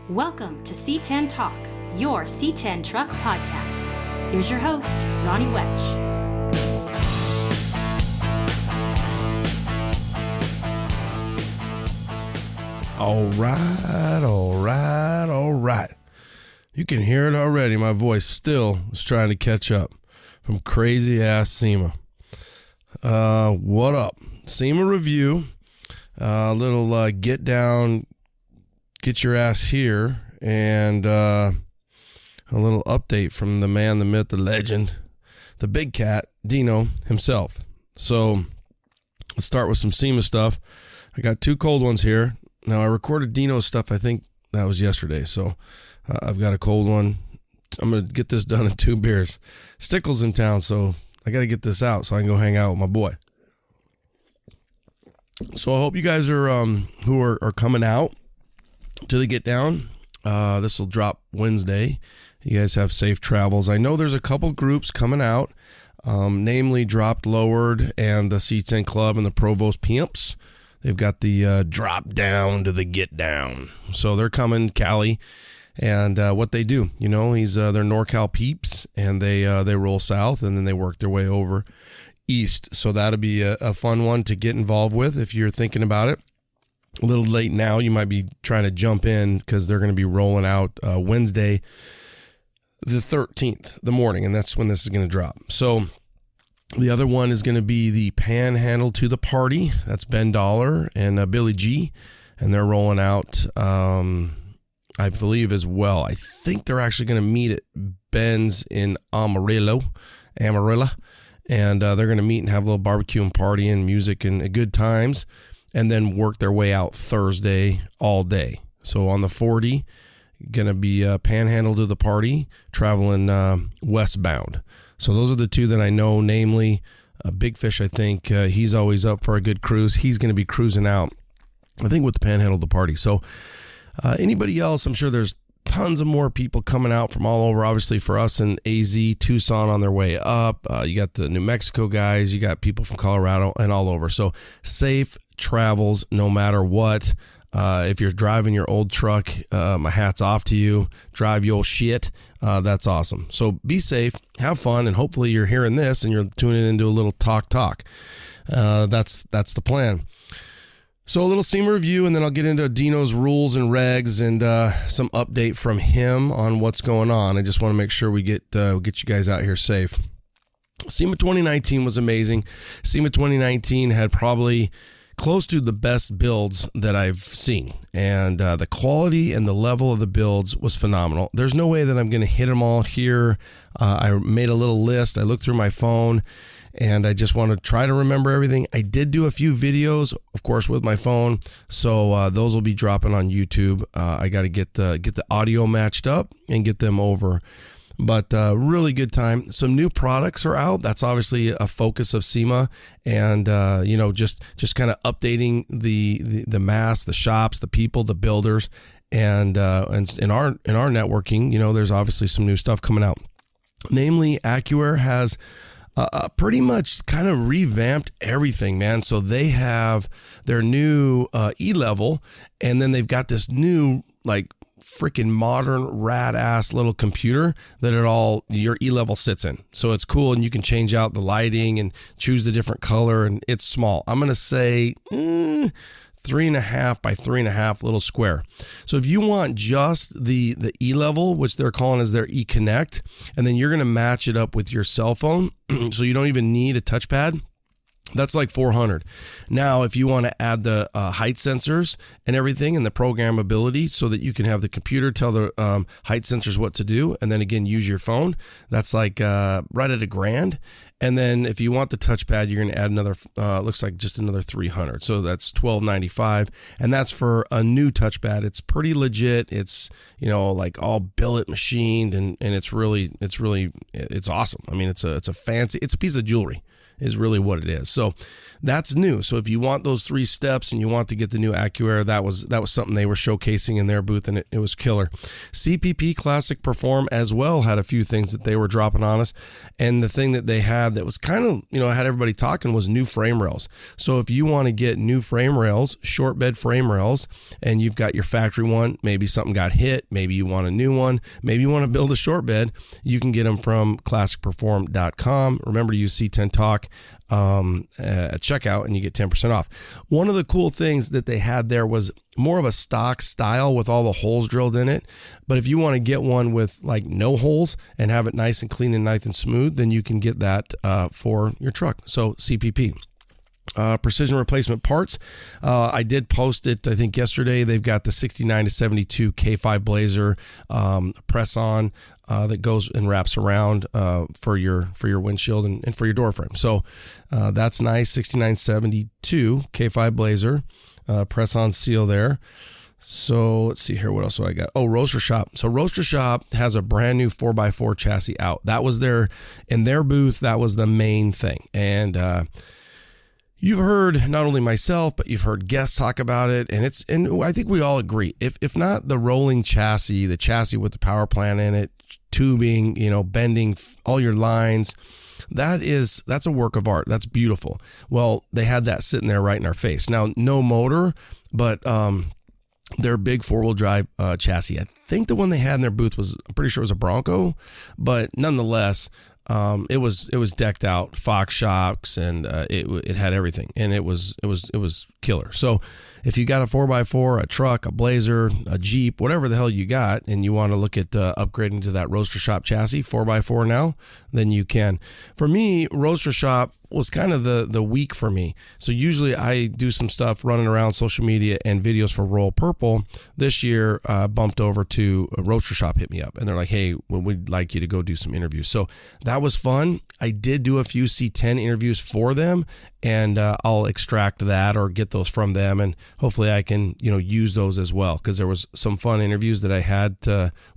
Welcome to C10 Talk, your C10 Truck podcast. Here's your host, Ronnie Welch. All right. You can hear it already. My voice still is trying to catch up from crazy ass SEMA. What up? SEMA review. A little Git Down, get your ass here, and a little update from the man, the myth, the legend, the big cat, Dino himself. So let's start with some SEMA stuff. I got two cold ones here. Now, I recorded Dino's stuff, I think that was yesterday, so I've got a cold one. I'm going to get this done in 2 beers. Stickle's in town, so I got to get this out so I can go hang out with my boy. So I hope you guys are who are coming out to the Get Down. This will drop Wednesday. You guys have safe travels. I know there's a couple groups coming out, namely Dropped Lowered and the C10 Club and the Provost Pimps. They've got the drop down to the Get Down. So they're coming, Cali. And what they do, you know, they're NorCal peeps, and they roll south, and then they work their way over east. So that'll be a fun one to get involved with if you're thinking about it. A little late now. You might be trying to jump in because they're going to be rolling out Wednesday the 13th, the morning, and that's when this is going to drop. So the other one is going to be the Panhandle to the Party. That's Ben Dollar and Billy G. And they're rolling out, I believe, as well. I think they're actually going to meet at Ben's in Amarillo. And they're going to meet and have a little barbecue and party and music and good times. And then work their way out Thursday all day. So on the 40, going to be Panhandle to the Party, traveling westbound. So those are the two that I know, namely Big Fish. I think he's always up for a good cruise. He's going to be cruising out, I think, with the Panhandle to the Party. So anybody else, I'm sure there's tons of more people coming out from all over. Obviously for us in AZ, Tucson on their way up. You got the New Mexico guys. You got people from Colorado and all over. So safe travels no matter what. If you're driving your old truck, my hat's off to you. Drive your shit. That's awesome. So be safe, have fun, and hopefully you're hearing this and you're tuning into a little talk. That's the plan. So a little SEMA review, and then I'll get into Dino's rules and regs and some update from him on what's going on. I just want to make sure we get you guys out here safe. SEMA 2019 was amazing. SEMA 2019 had probably close to the best builds that I've seen, and the quality and the level of the builds was phenomenal. There's no way that I'm going to hit them all here. I made a little list. I looked through my phone, and I just want to try to remember everything. I did do a few videos, of course, with my phone, so those will be dropping on YouTube. I got to get the audio matched up and get them over. But really good time. Some new products are out. That's obviously a focus of SEMA, and just kind of updating the mass, the shops, the people, the builders, and in our networking, there's obviously some new stuff coming out. Namely, AccuAir has pretty much kind of revamped everything, man. So they have their new E-level, and then they've got this new freaking modern rad ass little computer that your E-level sits in. So it's cool, and you can change out the lighting and choose the different color, and it's small. I'm going to say 3.5 by 3.5 little square. So if you want just the E-level, which they're calling as their E-Connect, and then you're going to match it up with your cell phone, so you don't even need a touchpad, that's like $400. Now, if you want to add the height sensors and everything and the programmability so that you can have the computer tell the height sensors what to do, and then again, use your phone, that's like right at $1,000. And then if you want the touchpad, you're going to add another, looks like just another $300. So that's $1,295. And that's for a new touchpad. It's pretty legit. It's, all billet machined, and it's awesome. I mean, it's a fancy, it's a piece of jewelry. is really what it is. So that's new. So if you want those 3 steps and you want to get the new AccuAir, that was something they were showcasing in their booth, and it was killer. CPP Classic Perform as well had a few things that they were dropping on us. And the thing that they had that was kind of, had everybody talking was new frame rails. So if you want to get new frame rails, short bed frame rails, and you've got your factory one, maybe something got hit, maybe you want a new one, maybe you want to build a short bed, you can get them from classicperform.com. Remember to use C10 Talk at checkout and you get 10% off. One of the cool things that they had there was more of a stock style with all the holes drilled in it. But if you want to get one with like no holes and have it nice and clean and nice and smooth, then you can get that for your truck. So CPP. Precision replacement parts. I did post it, I think yesterday. They've got the 69 to 72 K5 Blazer press on that goes and wraps around for your windshield and for your door frame. So that's nice. 6972 K5 Blazer press on seal there. So let's see here. What else do I got? Oh, Roaster Shop. So Roaster Shop has a brand new 4x4 chassis out. That was in their booth. That was the main thing. And you've heard not only myself, but you've heard guests talk about it, and I think we all agree. If not the rolling chassis, the chassis with the power plant in it, tubing, bending all your lines, that's a work of art. That's beautiful. Well, they had that sitting there right in our face. Now, no motor, but their big 4-wheel drive chassis. I think the one they had in their booth I'm pretty sure it was a Bronco, but nonetheless, it was decked out, Fox shocks, and it had everything, and it was killer. So if you got a 4x4, a truck, a Blazer, a Jeep, whatever the hell you got, and you want to look at upgrading to that Roaster Shop chassis 4x4 now, then you can. For me, Roaster Shop was kind of the week for me. So usually I do some stuff running around social media and videos for Royal Purple. This year, bumped over to Roaster Shop, hit me up, and they're like, hey, we'd like you to go do some interviews. So that was fun. I did do a few C10 interviews for them, and I'll extract that or get those from them, and hopefully I can use those as well, because there was some fun interviews that I had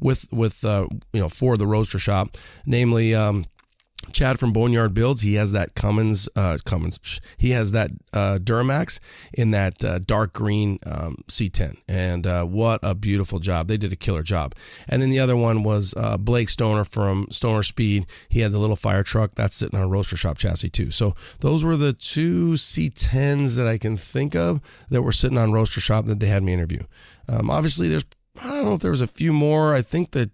with for the Roaster Shop, namely Chad from Boneyard Builds. He has that Cummins. He has that Duramax in that dark green C10, and what a beautiful job. They did a killer job. And then the other one was Blake Stoner from Stoner Speed. He had the little fire truck that's sitting on a Roaster Shop chassis too. So those were the 2 C10s that I can think of that were sitting on Roaster Shop that they had me interview. Obviously, I don't know if there was a few more. I think that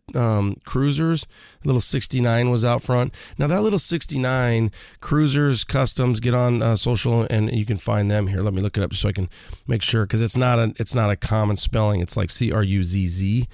Cruisers, little 69 was out front. Now that little 69 Cruisers Customs, get on social and you can find them here. Let me look it up just so I can make sure, because it's not a common spelling. It's like Cruzz.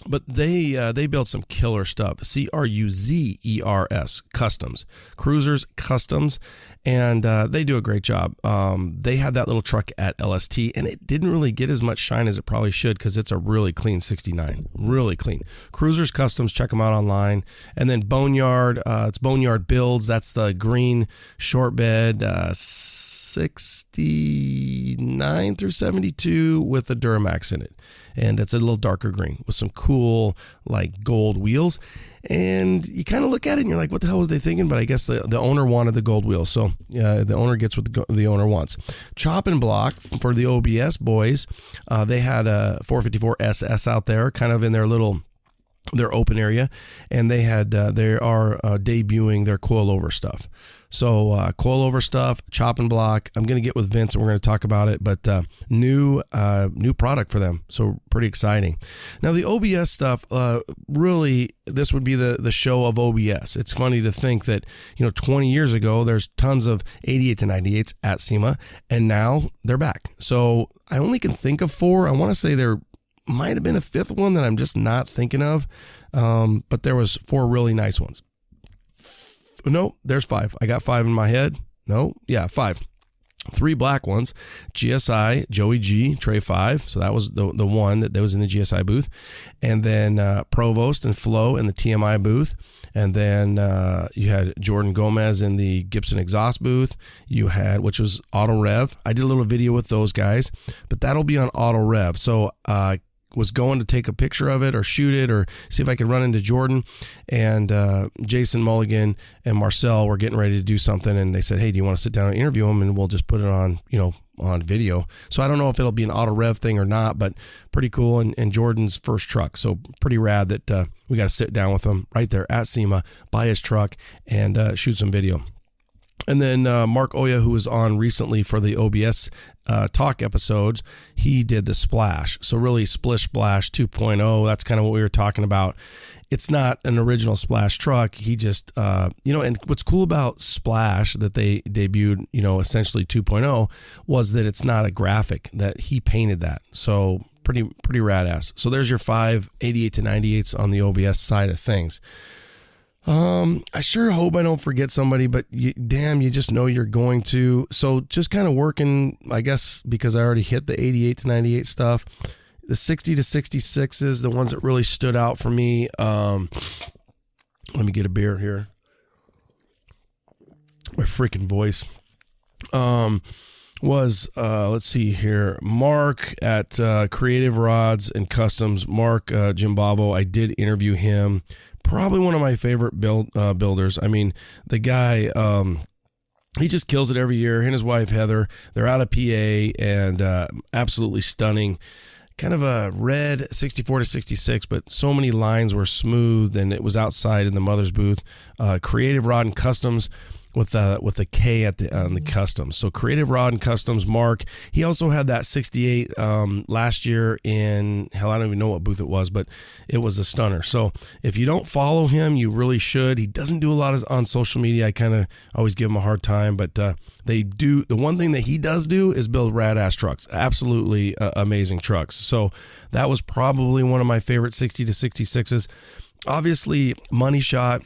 But they built some killer stuff. Cruzers Customs, Cruisers Customs, and they do a great job. They had that little truck at LST, and it didn't really get as much shine as it probably should, because it's a really clean 69, really clean. Cruisers Customs, check them out online. And then Boneyard, it's Boneyard Builds. That's the green short bed, 69 through 72 with the Duramax in it. And it's a little darker green with some cool like gold wheels. And you kind of look at it and you're like, what the hell was they thinking? But I guess the owner wanted the gold wheels. So the owner gets what the owner wants. Chop and Block for the OBS boys. They had a 454 SS out there kind of in their open area. And they are debuting their coilover stuff. So coilover stuff, Chop and Block. I'm going to get with Vince and we're going to talk about it, but new product for them. So pretty exciting. Now the OBS stuff, really, this would be the show of OBS. It's funny to think that 20 years ago there's tons of 88 to 98s at SEMA, and now they're back. So I only can think of 4. I want to say there might have been a 5th one that I'm just not thinking of, but there was 4 really nice ones. No, there's 5. I got 5 in my head. No, yeah, 5. 3 black ones. GSI, Joey G, Tray 5. So that was the one that was in the GSI booth. And then Provost and Flo in the TMI booth. And then you had Jordan Gomez in the Gibson exhaust booth. You had, which was Auto Rev. I did a little video with those guys, but that'll be on Auto Rev. So was going to take a picture of it or shoot it or see if I could run into Jordan. And Jason Mulligan and Marcel were getting ready to do something, and they said, hey, do you want to sit down and interview him, and we'll just put it on, on video. So I don't know if it'll be an auto rev thing or not, but pretty cool. And Jordan's first truck. So pretty rad that we got to sit down with him right there at SEMA, buy his truck, and shoot some video. And then Mark Oya, who was on recently for the OBS talk episodes, he did the Splash. So really Splish Splash 2.0, that's kind of what we were talking about. It's not an original Splash truck. He just, and what's cool about Splash that they debuted, essentially 2.0 was that it's not a graphic, that he painted that. So pretty rad-ass. So there's your 5 88 to 98s on the OBS side of things. I sure hope I don't forget somebody, but you just know you're going to. So just kind of working, I guess, because I already hit the 88 to 98 stuff. The 60 to 66s, the ones that really stood out for me. Let me get a beer here. My freaking voice. Let's see here. Mark at Creative Rods and Customs. Mark Jimbavo, I did interview him. Probably one of my favorite builders. I mean, the guy, he just kills it every year. He and his wife, Heather, they're out of PA and absolutely stunning. Kind of a red 64 to 66, but so many lines were smooth, and it was outside in the mother's booth. Creative Rod and Customs with a K on the Customs. So Creative Rod and Customs, Mark. He also had that 68 last year in, hell, I don't even know what booth it was, but it was a stunner. So if you don't follow him, you really should. He doesn't do a lot on social media. I kind of always give him a hard time, but they do. The one thing that he does do is build rad-ass trucks. Absolutely amazing trucks. So that was probably one of my favorite 60 to 66s. Obviously, Money Shot,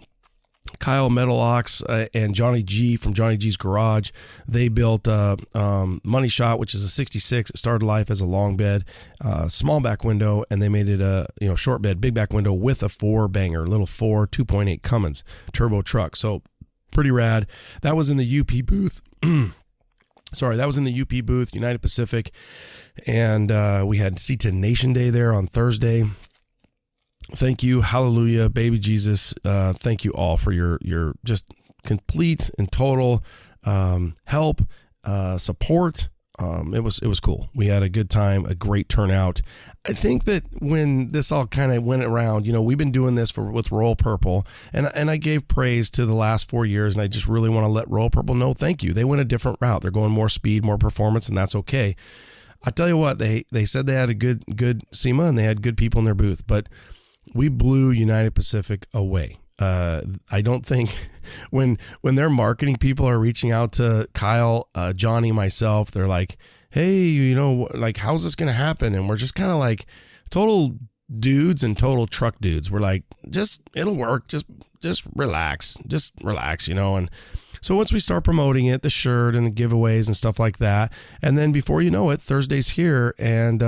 Kyle Metalox and Johnny G from Johnny G's Garage, they built Money Shot, which is a 66. It started life as a long bed, small back window, and they made it a short bed, big back window with a 4-banger, little 2.8 Cummins turbo truck. So pretty rad. That was in the UP booth. Sorry, that was in the UP booth, United Pacific, and we had C10 Nation Day there on Thursday. Thank you. Hallelujah. Baby Jesus. Thank you all for your just complete and total help, support. It was cool. We had a good time, a great turnout. I think that when this all kind of went around, we've been doing this with Royal Purple, and I gave praise to the last 4 years, and I just really want to let Royal Purple know thank you. They went a different route. They're going more speed, more performance, and that's okay. I tell you what, they said they had a good SEMA and they had good people in their booth, but we blew United Pacific away. I don't think when their marketing people are reaching out to Kyle, Johnny, myself, they're like, hey, how's this going to happen? And we're just kind of like total dudes and total truck dudes. We're like, it'll work. Just relax, and so once we start promoting it, the shirt and the giveaways and stuff like that, and then before you know it, Thursday's here, and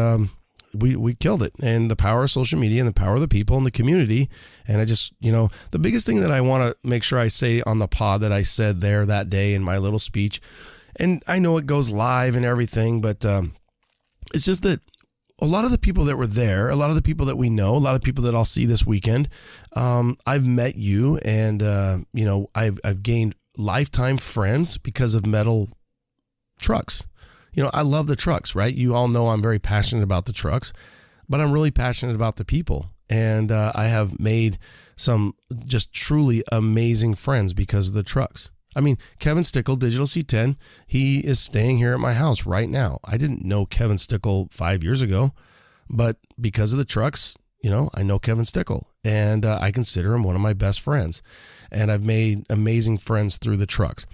we killed it. And the power of social media and the power of the people and the community. And I just, the biggest thing that I want to make sure I say on the pod that I said there that day in my little speech, and I know it goes live and everything, but it's just that a lot of the people that were there, a lot of the people that we know, a lot of people that I'll see this weekend, I've met you, and I've gained lifetime friends because of metal trucks. I love the trucks, right? You all know I'm very passionate about the trucks, but I'm really passionate about the people. And I have made some just truly amazing friends because of the trucks. I mean, Kevin Stickle, Digital C10, he is staying here at my house right now. I didn't know Kevin Stickle 5 years ago, but because of the trucks, I know Kevin Stickle, and I consider him one of my best friends. And I've made amazing friends through the trucks.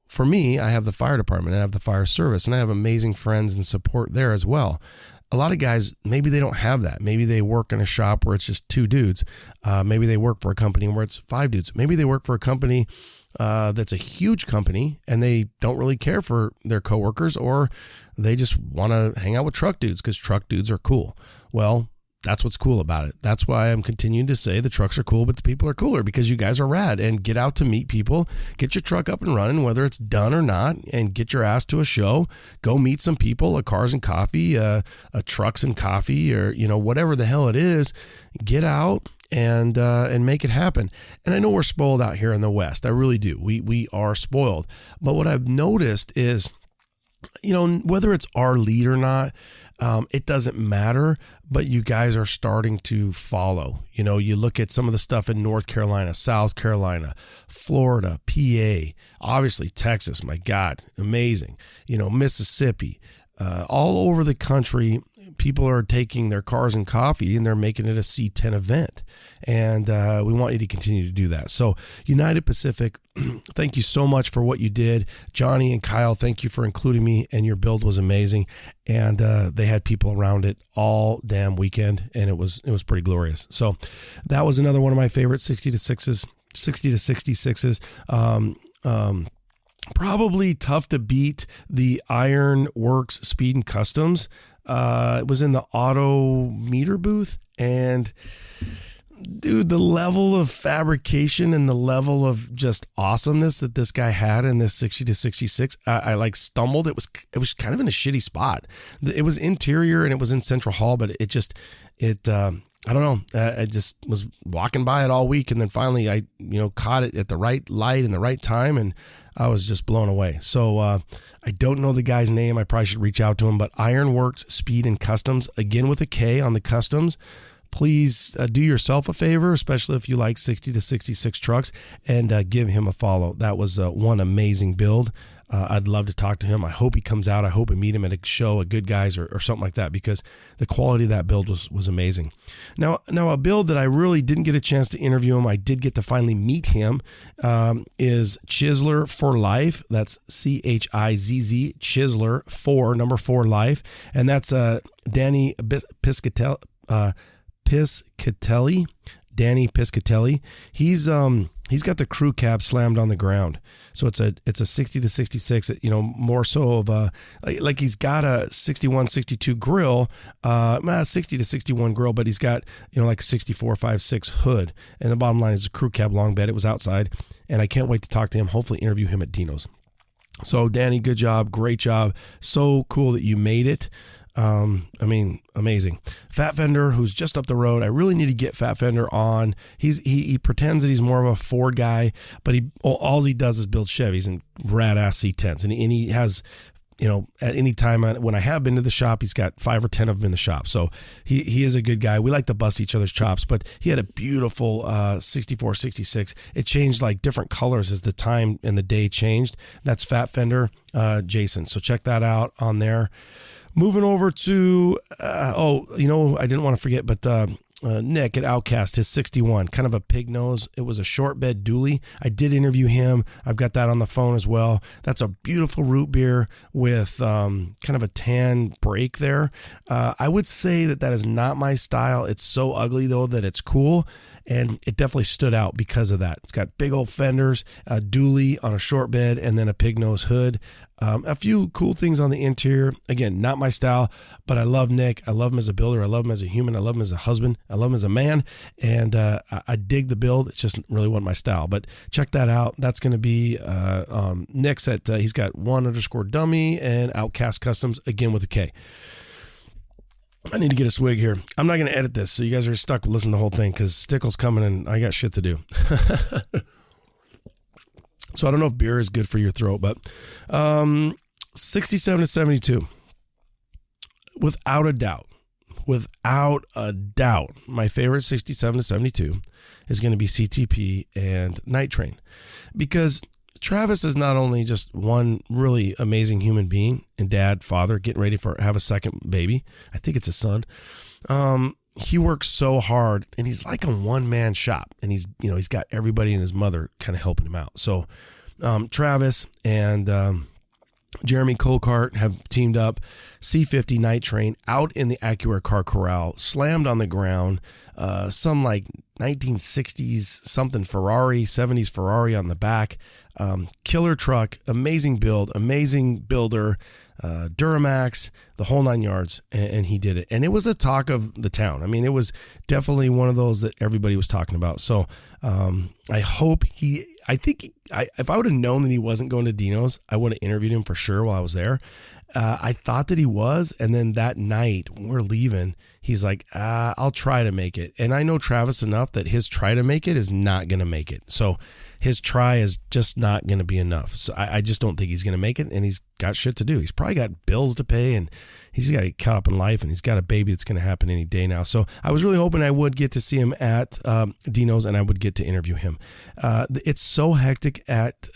For me, I have the fire department, I have the fire service, and I have amazing friends and support there as well. A lot of guys, maybe they don't have that. Maybe they work in a shop where it's just 2 dudes. Maybe they work for a company where it's 5 dudes. Maybe they work for a company that's a huge company and they don't really care for their coworkers, or they just want to hang out with truck dudes because truck dudes are cool. Well, that's what's cool about it. That's why I'm continuing to say the trucks are cool, but the people are cooler, because you guys are rad. And get out to meet people, get your truck up and running, whether it's done or not, and get your ass to a show. Go meet some people, a Cars and Coffee, a Trucks and Coffee, or whatever the hell it is. Get out and make it happen. And I know we're spoiled out here in the West. I really do. We are spoiled. But what I've noticed is, whether it's our lead or not, it doesn't matter, but you guys are starting to follow. You look at some of the stuff in North Carolina, South Carolina, Florida, PA, obviously Texas, my God, amazing. Mississippi, all over the country, people are taking their Cars and Coffee and they're making it a C10 event. And we want you to continue to do that. So United Pacific, thank you so much for what you did. Johnny and Kyle, thank you for including me, and your build was amazing. And they had people around it all damn weekend, and it was pretty glorious. So that was another one of my favorite 60 to 66s. Probably tough to beat the Ironworks Speed and Customs. It was in the auto meter booth, and dude, the level of fabrication and the level of just awesomeness that this guy had in this 60 to 66, I like stumbled. It was kind of in a shitty spot. It was interior and it was in Central Hall, but I don't know. I just was walking by it all week, and then finally I, caught it at the right light and the right time, and I was just blown away. So I don't know the guy's name. I probably should reach out to him, but Ironworks Speed and Customs, again with a K on the customs. Please do yourself a favor, especially if you like 60 to 66 trucks, and give him a follow. That was one amazing build. I'd love to talk to him. I hope he comes out. I hope we meet him at a show, a Good Guys or something like that, because the quality of that build was amazing. Now a build that I really didn't get a chance to interview him, I did get to finally meet him, is Chiseler for Life. That's CHIZZ, Chiseler 4, number 4 Life. And that's Danny Piscatelli. Danny Piscatelli. He's got the crew cab slammed on the ground. So it's a 60 to 66, more so of like he's got a 61, 62 grill, 60 to 61 grill, but he's got, like a 64, 5.6 hood. And the bottom line is a crew cab long bed. It was outside, and I can't wait to talk to him, hopefully interview him at Dino's. So Danny, good job. Great job. So cool that you made it. Amazing. Fat Fender, who's just up the road. I really need to get Fat Fender on. He pretends that he's more of a Ford guy, but all he does is build Chevys and rad ass C10s. And he has, at any time when I have been to the shop, he's got 5 or 10 of them in the shop. So he is a good guy. We like to bust each other's chops, but he had a beautiful 64, 66. It changed like different colors as the time and the day changed. That's Fat Fender, Jason. So check that out on there. Moving over to, I didn't want to forget, but Nick at Outcast, his 61, kind of a pig nose. It was a short bed dually. I did interview him. I've got that on the phone as well. That's a beautiful root beer with kind of a tan break there. I would say that is not my style. It's so ugly, though, that it's cool. And it definitely stood out because of that. It's got big old fenders, a dually on a short bed, and then a pig nose hood. A few cool things on the interior. Again, not my style, but I love Nick. I love him as a builder. I love him as a human. I love him as a husband. I love him as a man. And I dig the build. It's just really wasn't my style. But check that out. That's going to be Nick's at, he's got _dummy and Outcast Customs, again with a K. I need to get a swig here. I'm not going to edit this, so you guys are stuck with listening to the whole thing because Stickle's coming and I got shit to do. So I don't know if beer is good for your throat, but 67 to 72. Without a doubt, my favorite 67 to 72 is going to be CTP and Night Train, because Travis is not only just one really amazing human being and dad, father, getting ready for have a second baby. I think it's a son. He works so hard, and he's like a one-man shop, and he's got everybody and his mother kind of helping him out. So Travis and Jeremy Colcart have teamed up. C50 Night Train out in the Acura car corral, slammed on the ground. Some like 1960s something Ferrari, 70s Ferrari on the back. Killer truck, amazing build, amazing builder, Duramax, the whole 9 yards, and he did it. And it was the talk of the town. I mean, it was definitely one of those that everybody was talking about. So I hope if I would have known that he wasn't going to Dino's, I would have interviewed him for sure while I was there. I thought that he was, and then that night when we're leaving, he's like, I'll try to make it. And I know Travis enough that his try to make it is not going to make it. So his try is just not going to be enough. So I just don't think he's going to make it, and he's got shit to do. He's probably got bills to pay, and he's got to get caught up in life, and he's got a baby that's going to happen any day now. So I was really hoping I would get to see him at Dino's, and I would get to interview him. It's so hectic at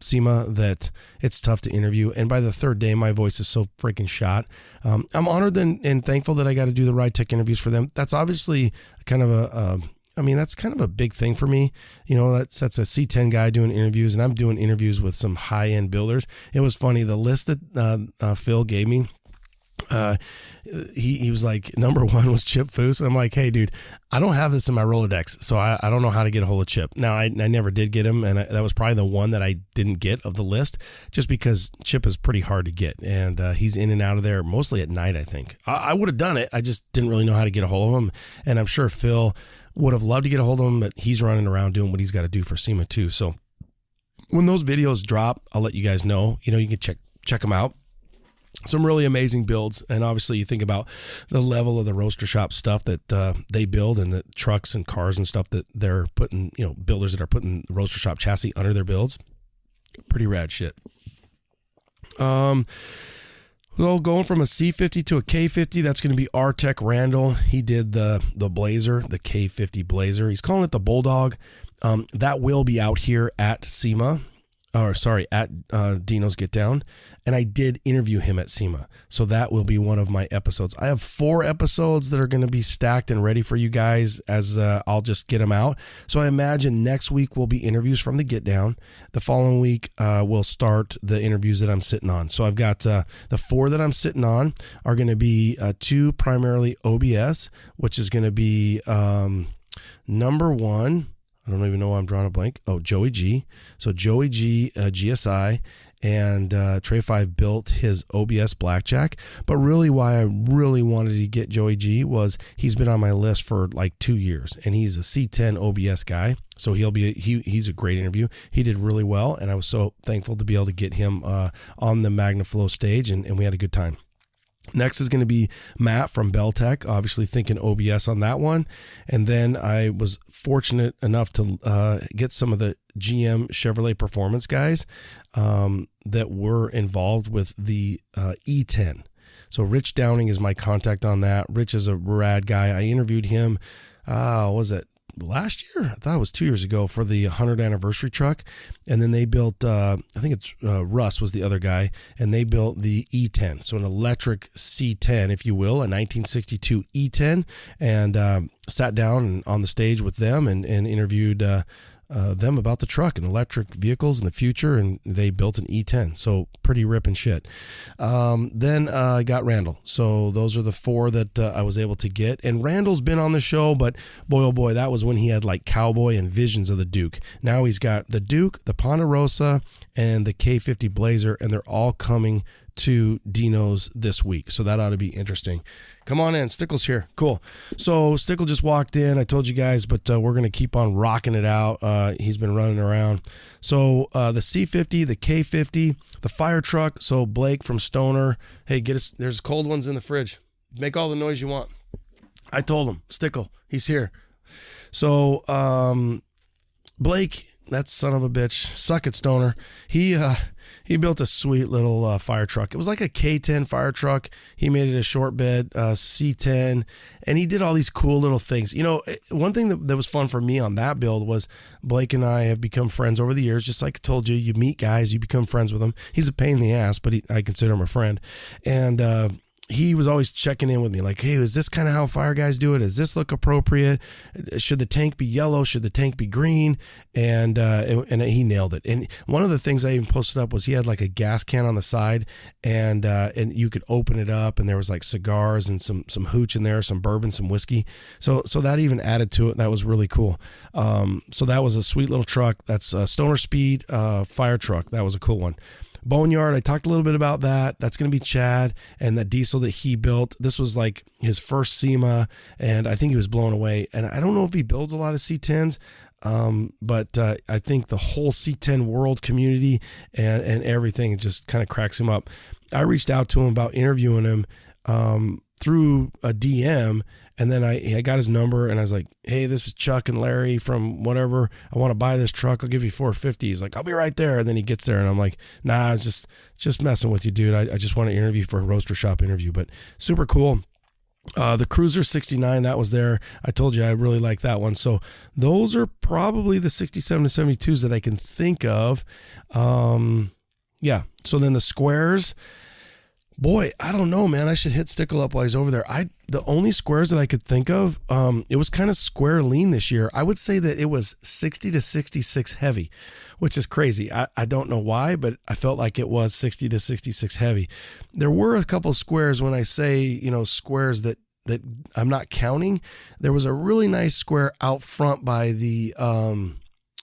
SEMA that it's tough to interview, and by the third day my voice is so freaking shot. I'm honored and thankful that I got to do the Ride Tech interviews for them. That's obviously kind of that's kind of a big thing for me. You know, that's a C10 guy doing interviews, and I'm doing interviews with some high-end builders. It was funny, the list that Phil gave me, he was like, number one was Chip Foose. And I'm like, hey dude, I don't have this in my Rolodex, so I don't know how to get a hold of Chip. Now I never did get him, and that was probably the one that I didn't get of the list, just because Chip is pretty hard to get, and he's in and out of there mostly at night. I think I would have done it, I just didn't really know how to get a hold of him, and I'm sure Phil would have loved to get a hold of him, but he's running around doing what he's got to do for SEMA too. So when those videos drop, I'll let you guys know. You know, you can check them out. Some really amazing builds, and obviously you think about the level of the roaster shop stuff that they build, and the trucks and cars and stuff that they're putting, you know, builders that are putting roaster shop chassis under their builds. Pretty rad shit. Well, going from a C50 to a K50, that's going to be our Tech Randall. He did the Blazer, the K50 Blazer. He's calling it the Bulldog. That will be out here at SEMA. At Dino's Git Down, and I did interview him at SEMA, so that will be one of my episodes. I have 4 episodes that are going to be stacked and ready for you guys as I'll just get them out. So I imagine next week will be interviews from the Git Down. The following week we'll start the interviews that I'm sitting on. So I've got the 4 that I'm sitting on are going to be 2 primarily OBS, which is going to be number 1. I don't even know why I'm drawing a blank. Oh, Joey G. So Joey G, GSI, and Trey 5 built his OBS Blackjack. But really why I really wanted to get Joey G was he's been on my list for like 2 years, and he's a C10 OBS guy. So he's a great interview. He did really well, and I was so thankful to be able to get him on the MagnaFlow stage, and we had a good time. Next is going to be Matt from Beltec, obviously thinking OBS on that one. And then I was fortunate enough to get some of the GM Chevrolet Performance guys that were involved with the E10. So Rich Downing is my contact on that. Rich is a rad guy. I interviewed him, was it last year? I thought it was 2 years ago for the 100th anniversary truck. And then they built, I think it's Russ was the other guy, and they built the E10. So an electric C10, if you will, a 1962 E10, and sat down on the stage with them and interviewed them about the truck and electric vehicles in the future, and they built an E10. So pretty ripping shit. Then I got Randall. So those are the 4 that I was able to get. And Randall's been on the show, but boy, oh boy, that was when he had like Cowboy and visions of the Duke. Now he's got the Duke, the Ponderosa, and the K50 Blazer, and they're all coming to Dino's this week. So that ought to be interesting. Come on in. Stickle's here. Cool. So Stickle just walked in. I told you guys, but we're going to keep on rocking it out. He's been running around. So the C50, the K50, the fire truck. So Blake from Stoner, hey, get us. There's cold ones in the fridge. Make all the noise you want. I told him, Stickle, he's here. So Blake, that son of a bitch, suck it, Stoner. He built a sweet little fire truck. It was like a K10 fire truck. He made it a short bed, C10, and he did all these cool little things. You know, one thing that was fun for me on that build was Blake and I have become friends over the years. Just like I told you, you meet guys, you become friends with them. He's a pain in the ass, but I consider him a friend. And he was always checking in with me like, hey, is this kind of how fire guys do it? Does this look appropriate? Should the tank be yellow? Should the tank be green? And he nailed it. And one of the things I even posted up was he had like a gas can on the side, and you could open it up, and there was like cigars and some hooch in there, some bourbon, some whiskey. So that even added to it. That was really cool. So that was a sweet little truck. That's a Stoner Speed fire truck. That was a cool one. Boneyard, I talked a little bit about that. That's going to be Chad and that diesel that he built. This was like his first SEMA, and I think he was blown away. And I don't know if he builds a lot of C10s, but I think the whole C10 world community and everything just kind of cracks him up. I reached out to him about interviewing him through a DM, and then I got his number, and I was like, hey, this is Chuck and Larry from whatever. I want to buy this truck. I'll give you $450. He's like, I'll be right there. And then he gets there, and I'm like, nah, I was just messing with you, dude. I just want to interview for a roaster shop interview, but super cool. The Cruiser 69, that was there. I told you I really like that one. So those are probably the 67 to 72s that I can think of. Yeah. So then the squares, boy, I don't know, man. I should hit Stickle up while he's over there. The only squares that I could think of, it was kind of square lean this year. I would say that it was 60 to 66 heavy, which is crazy. I don't know why, but I felt like it was 60 to 66 heavy. There were a couple squares when I say, squares that I'm not counting. There was a really nice square out front by the,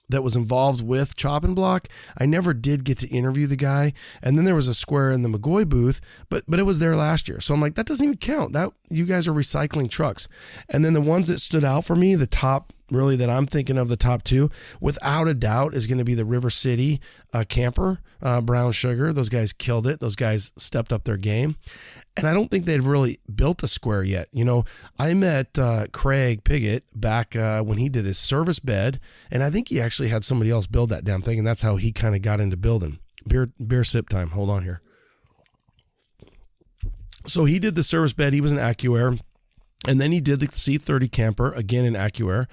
that was involved with Chop and Block. I never did get to interview the guy. And then there was a square in the McGoy booth, but it was there last year. So I'm like, that doesn't even count. That you guys are recycling trucks. And then the ones that stood out for me, the top really that I'm thinking of, the top two, without a doubt, is going to be the River City camper, Brown Sugar. Those guys killed it. Those guys stepped up their game. And I don't think they've really built a square yet. I met Craig Piggott back when he did his service bed, and I think he actually had somebody else build that damn thing, and that's how he kind of got into building. Beer sip time. Hold on here. So he did the service bed. He was an AccuAir. And then he did the C30 camper, again in AccuAir.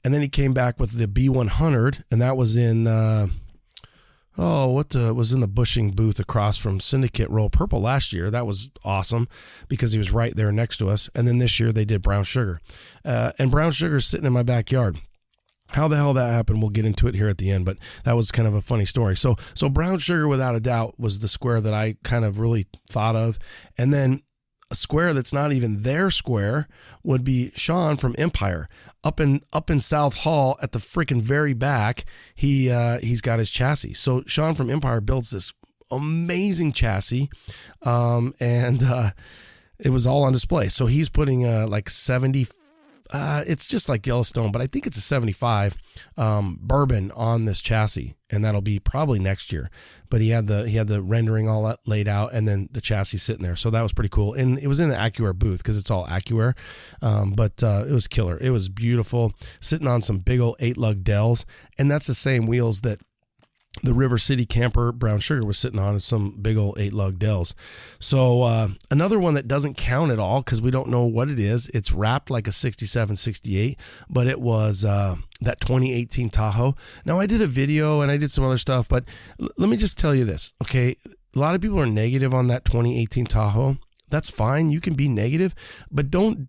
And then he came back with the B100, and that was in, was in the bushing booth across from Syndicate Roll Purple last year. That was awesome because he was right there next to us. And then this year they did Brown Sugar. And Brown Sugar's sitting in my backyard. How the hell that happened, we'll get into it here at the end, but that was kind of a funny story. So Brown Sugar, without a doubt, was the square that I kind of really thought of. And then a square that's not even their square would be Sean from Empire up in South Hall at the freaking very back. He's got his chassis. So Sean from Empire builds this amazing chassis. And it was all on display. So he's putting like 70, it's just like Yellowstone, but I think it's a 75 bourbon on this chassis, and that'll be probably next year. But he had the rendering all laid out, and then the chassis sitting there, so that was pretty cool. And it was in the AccuAir booth because it's all AccuAir, but it was killer. It was beautiful, sitting on some big old 8-lug Dells, and that's the same wheels that the River City camper Brown Sugar was sitting on, is some big old 8-lug Dells. So another one that doesn't count at all because we don't know what it is. It's wrapped like a 67, 68, but it was that 2018 Tahoe. Now I did a video and I did some other stuff, but let me just tell you this, okay? A lot of people are negative on that 2018 Tahoe. That's fine. You can be negative, but don't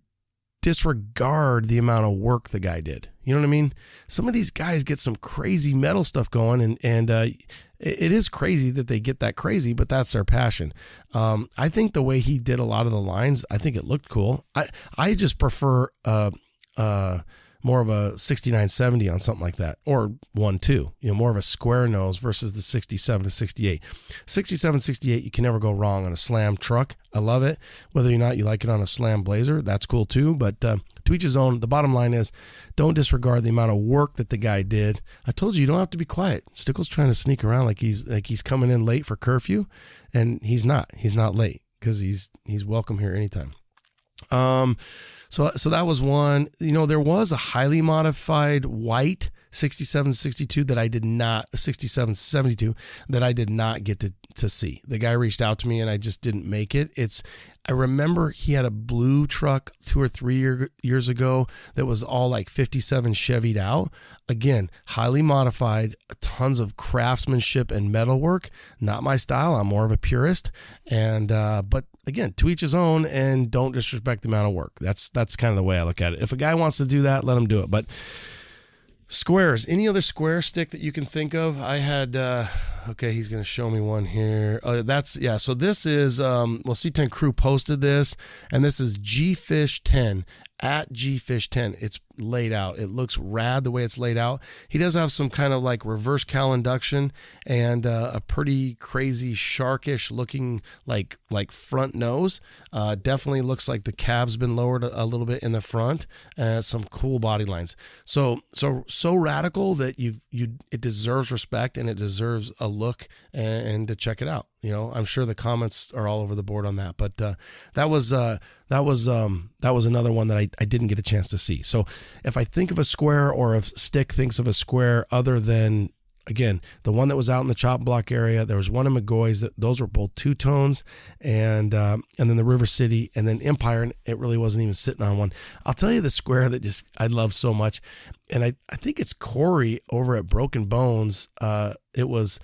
disregard the amount of work the guy did. You know what I mean? Some of these guys get some crazy metal stuff going, and it is crazy that they get that crazy, but that's their passion. I think the way he did a lot of the lines, I think it looked cool. I just prefer more of a 6970 on something like that, or 1.2, more of a square nose versus the 67 to 68. 67, 68, you can never go wrong on a Slam truck. I love it. Whether or not you like it on a Slam Blazer, that's cool too, but to each his own. The bottom line is, don't disregard the amount of work that the guy did. I told you don't have to be quiet. Stickle's trying to sneak around like he's coming in late for curfew, and he's not late because he's welcome here anytime. So that was one. There was a highly modified white 6762 that I did not, 6772 that I did not get to see. The guy reached out to me and I just didn't make it. I remember he had a blue truck 2 or 3 years ago that was all like 57 Chevy'd out. Again, highly modified, tons of craftsmanship and metalwork. Not my style. I'm more of a purist. And, but again, to each his own, and don't disrespect the amount of work. That's kind of the way I look at it. If a guy wants to do that, let him do it. But squares, any other square stick that you can think of? I had, okay, he's going to show me one here. So this is, C10 Crew posted this, and this is GFish 10, at GFish 10. It's laid out. It looks rad the way it's laid out. He does have some kind of like reverse cowl induction and a pretty crazy sharkish looking like front nose. Definitely looks like the calf's been lowered a little bit in the front. Some cool body lines. So radical that it deserves respect, and it deserves a look and to check it out. You know, I'm sure the comments are all over the board on that, but that was another one that I didn't get a chance to see. So if I think of a square, or if Stick thinks of a square other than, again, the one that was out in the chop block area, there was one in McGoy's, those were both two-tones, and then the River City, and then Empire, and it really wasn't even sitting on one. I'll tell you the square that just I love so much, and I think it's Corey over at Broken Bones. It was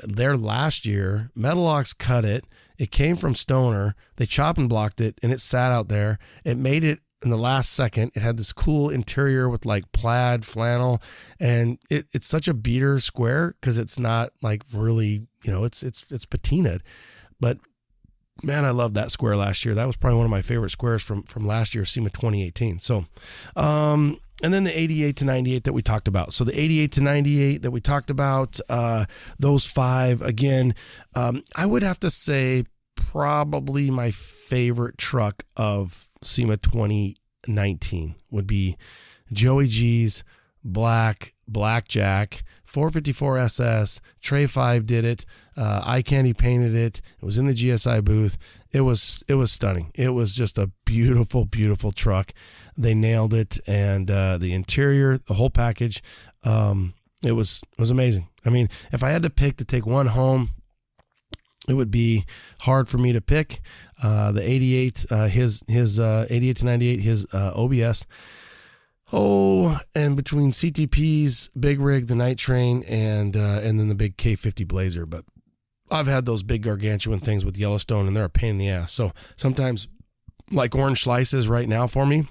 there last year. Metalox cut it. It came from Stoner. They chop and blocked it, and it sat out there. It made it in the last second. It had this cool interior with like plaid flannel, and it's such a beater square because it's not like really, it's patinaed. But man, I loved that square last year. That was probably one of my favorite squares from last year, SEMA 2018. So, and then the 88 to 98 that we talked about. So the 88 to 98 that we talked about, those five, again, I would have to say probably my favorite truck of SEMA 2019 would be Joey G's Blackjack 454 SS. Trey 5 did it. Eye Candy painted it. It was in the GSI booth. It was stunning. It was just a beautiful, beautiful truck. They nailed it, and the interior, the whole package, it was amazing. I mean, if I had to pick to take one home, it would be hard for me to pick. The 88, his 88 to 98, his OBS. Oh, and between CTP's Big Rig, the Night Train, and then the big K50 Blazer. But I've had those big gargantuan things with Yellowstone, and they're a pain in the ass. So sometimes, like orange slices right now for me,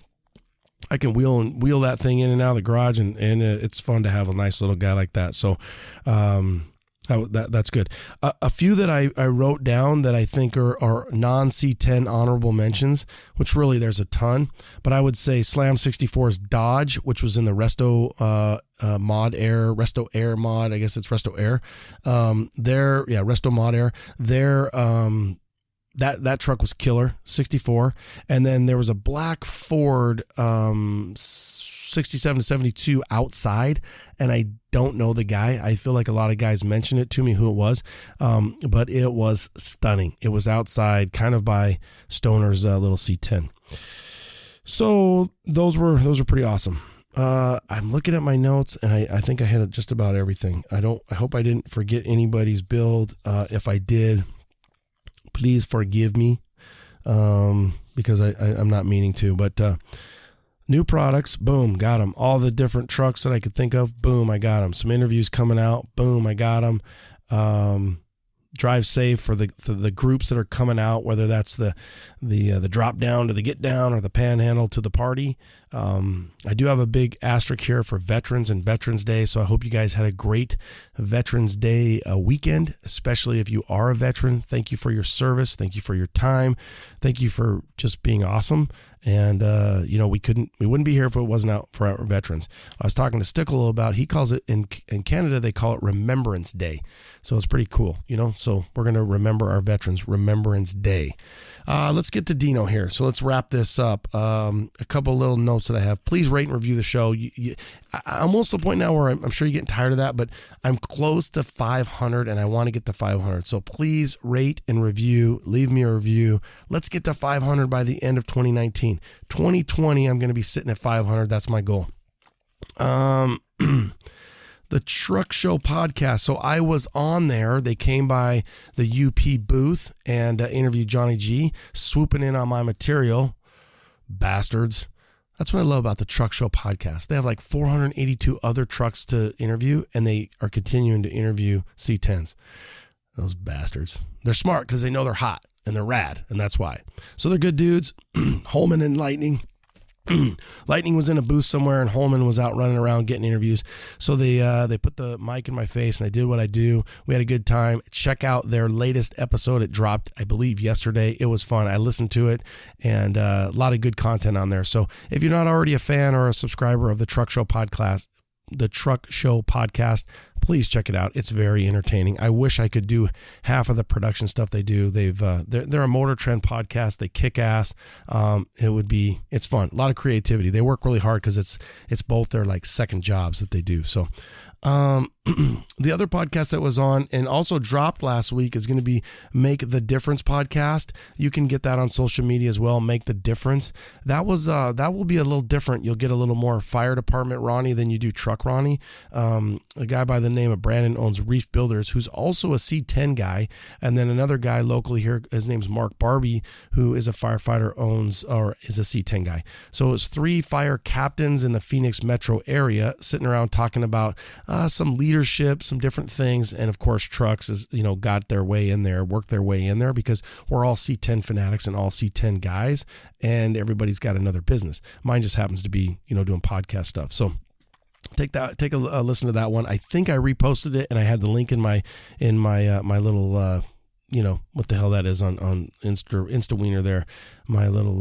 I can wheel that thing in and out of the garage, and it's fun to have a nice little guy like that. So that's good. A few that I wrote down that I think are non-C10 honorable mentions, which really there's a ton, but I would say Slam 64's Dodge, which was in the Resto Resto Air mod. I guess it's Resto Air. Resto Mod Air. That truck was killer, 64. And then there was a black Ford 67 to 72 outside, and I don't know the guy. I feel like a lot of guys mentioned it to me who it was, but it was stunning. It was outside, kind of by Stoner's little C10. So those were pretty awesome. I'm looking at my notes, and I think I had just about everything. I hope I didn't forget anybody's build. If I did, please forgive me, because I'm not meaning to. But new products, boom, got them. All the different trucks that I could think of, boom, I got them. Some interviews coming out, boom, I got them. Drive safe for the groups that are coming out, whether that's the drop down to the Git Down or the panhandle to the party. I do have a big asterisk here for veterans and Veterans Day, so I hope you guys had a great Veterans Day weekend, especially if you are a veteran. Thank you for your service. Thank you for your time. Thank you for just being awesome. And we wouldn't be here if it wasn't out for our veterans. I was talking to Stickle about, he calls it in Canada, they call it Remembrance Day. So it's pretty cool, so we're going to remember our veterans, Remembrance Day. Let's get to Dino here. So let's wrap this up. A couple little notes that I have. Please rate and review the show. I'm almost to the point now where I'm sure you're getting tired of that, but I'm close to 500 and I want to get to 500. So please rate and review. Leave me a review. Let's get to 500 by the end of 2019. 2020, I'm going to be sitting at 500. That's my goal. The Truck Show podcast. So I was on there. They came by the UP booth and interviewed Johnny G, swooping in on my material. Bastards. That's what I love about the Truck Show podcast. They have like 482 other trucks to interview, and they are continuing to interview C10s. Those bastards. They're smart because they know they're hot. and they're rad, and that's why. So they're good dudes. Holman and Lightning. Lightning was in a booth somewhere, and Holman was out running around getting interviews. So they put the mic in my face, and I did what I do. We had a good time. Check out their latest episode. It dropped, I believe, yesterday. It was fun. I listened to it, and a lot of good content on there. So if you're not already a fan or a subscriber of the Truck Show podcast, please check it out. It's very entertaining. I wish I could do half of the production stuff they do. They're a Motor Trend podcast. They kick ass. It's fun. A lot of creativity. They work really hard because it's both their like second jobs that they do. So the other podcast that was on and also dropped last week is going to be Make the Difference podcast. You can get that on social media as well. Make the Difference. That will be a little different. You'll get a little more fire department Ronnie than you do truck Ronnie. A guy by the name of Brandon owns Reef Builders, who's also a C10 guy. And then another guy locally here, his name's Mark Barbie, who is a firefighter, is a C10 guy. So it's 3 fire captains in the Phoenix metro area sitting around talking about some leadership, some different things. And of course, trucks worked their way in there because we're all C10 fanatics and all C10 guys, and everybody's got another business. Mine just happens to be, doing podcast stuff. So take a listen to that one. I think I reposted it and I had the link in my little, what the hell that is on Insta Wiener there. My little,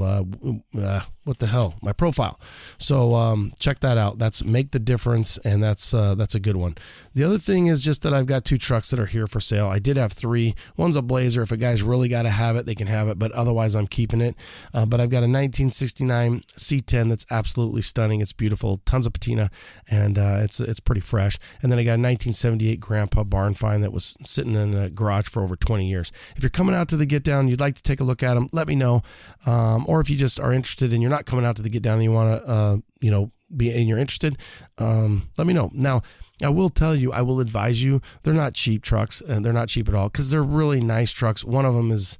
my profile. So check that out. That's Make the Difference, and that's a good one. The other thing is just that I've got 2 trucks that are here for sale. I did have 3. One's a Blazer. If a guy's really got to have it, they can have it, but otherwise I'm keeping it. But I've got a 1969 C10 that's absolutely stunning. It's beautiful, tons of patina, and it's pretty fresh. And then I got a 1978 Grandpa barn find that was sitting in a garage for over 20 years. If you're coming out to the Get Down, you'd like to take a look at them, let me know. Or if you just are interested and you're not coming out to the Get Down and you want to, you're interested, let me know. Now, I will tell you, I will advise you, they're not cheap trucks, and they're not cheap at all because they're really nice trucks. One of them is,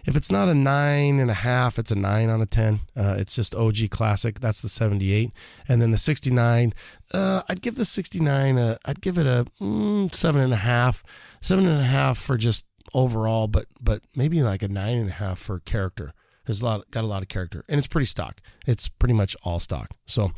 if it's not a 9.5, it's a 9 on a 10. It's just OG classic. That's the 78. And then the 69, I'd give the 69, I'd give it a 7.5, 7.5 for just overall, but maybe like a 9.5 for character. It's got a lot of character, and it's pretty stock. It's pretty much all stock. So,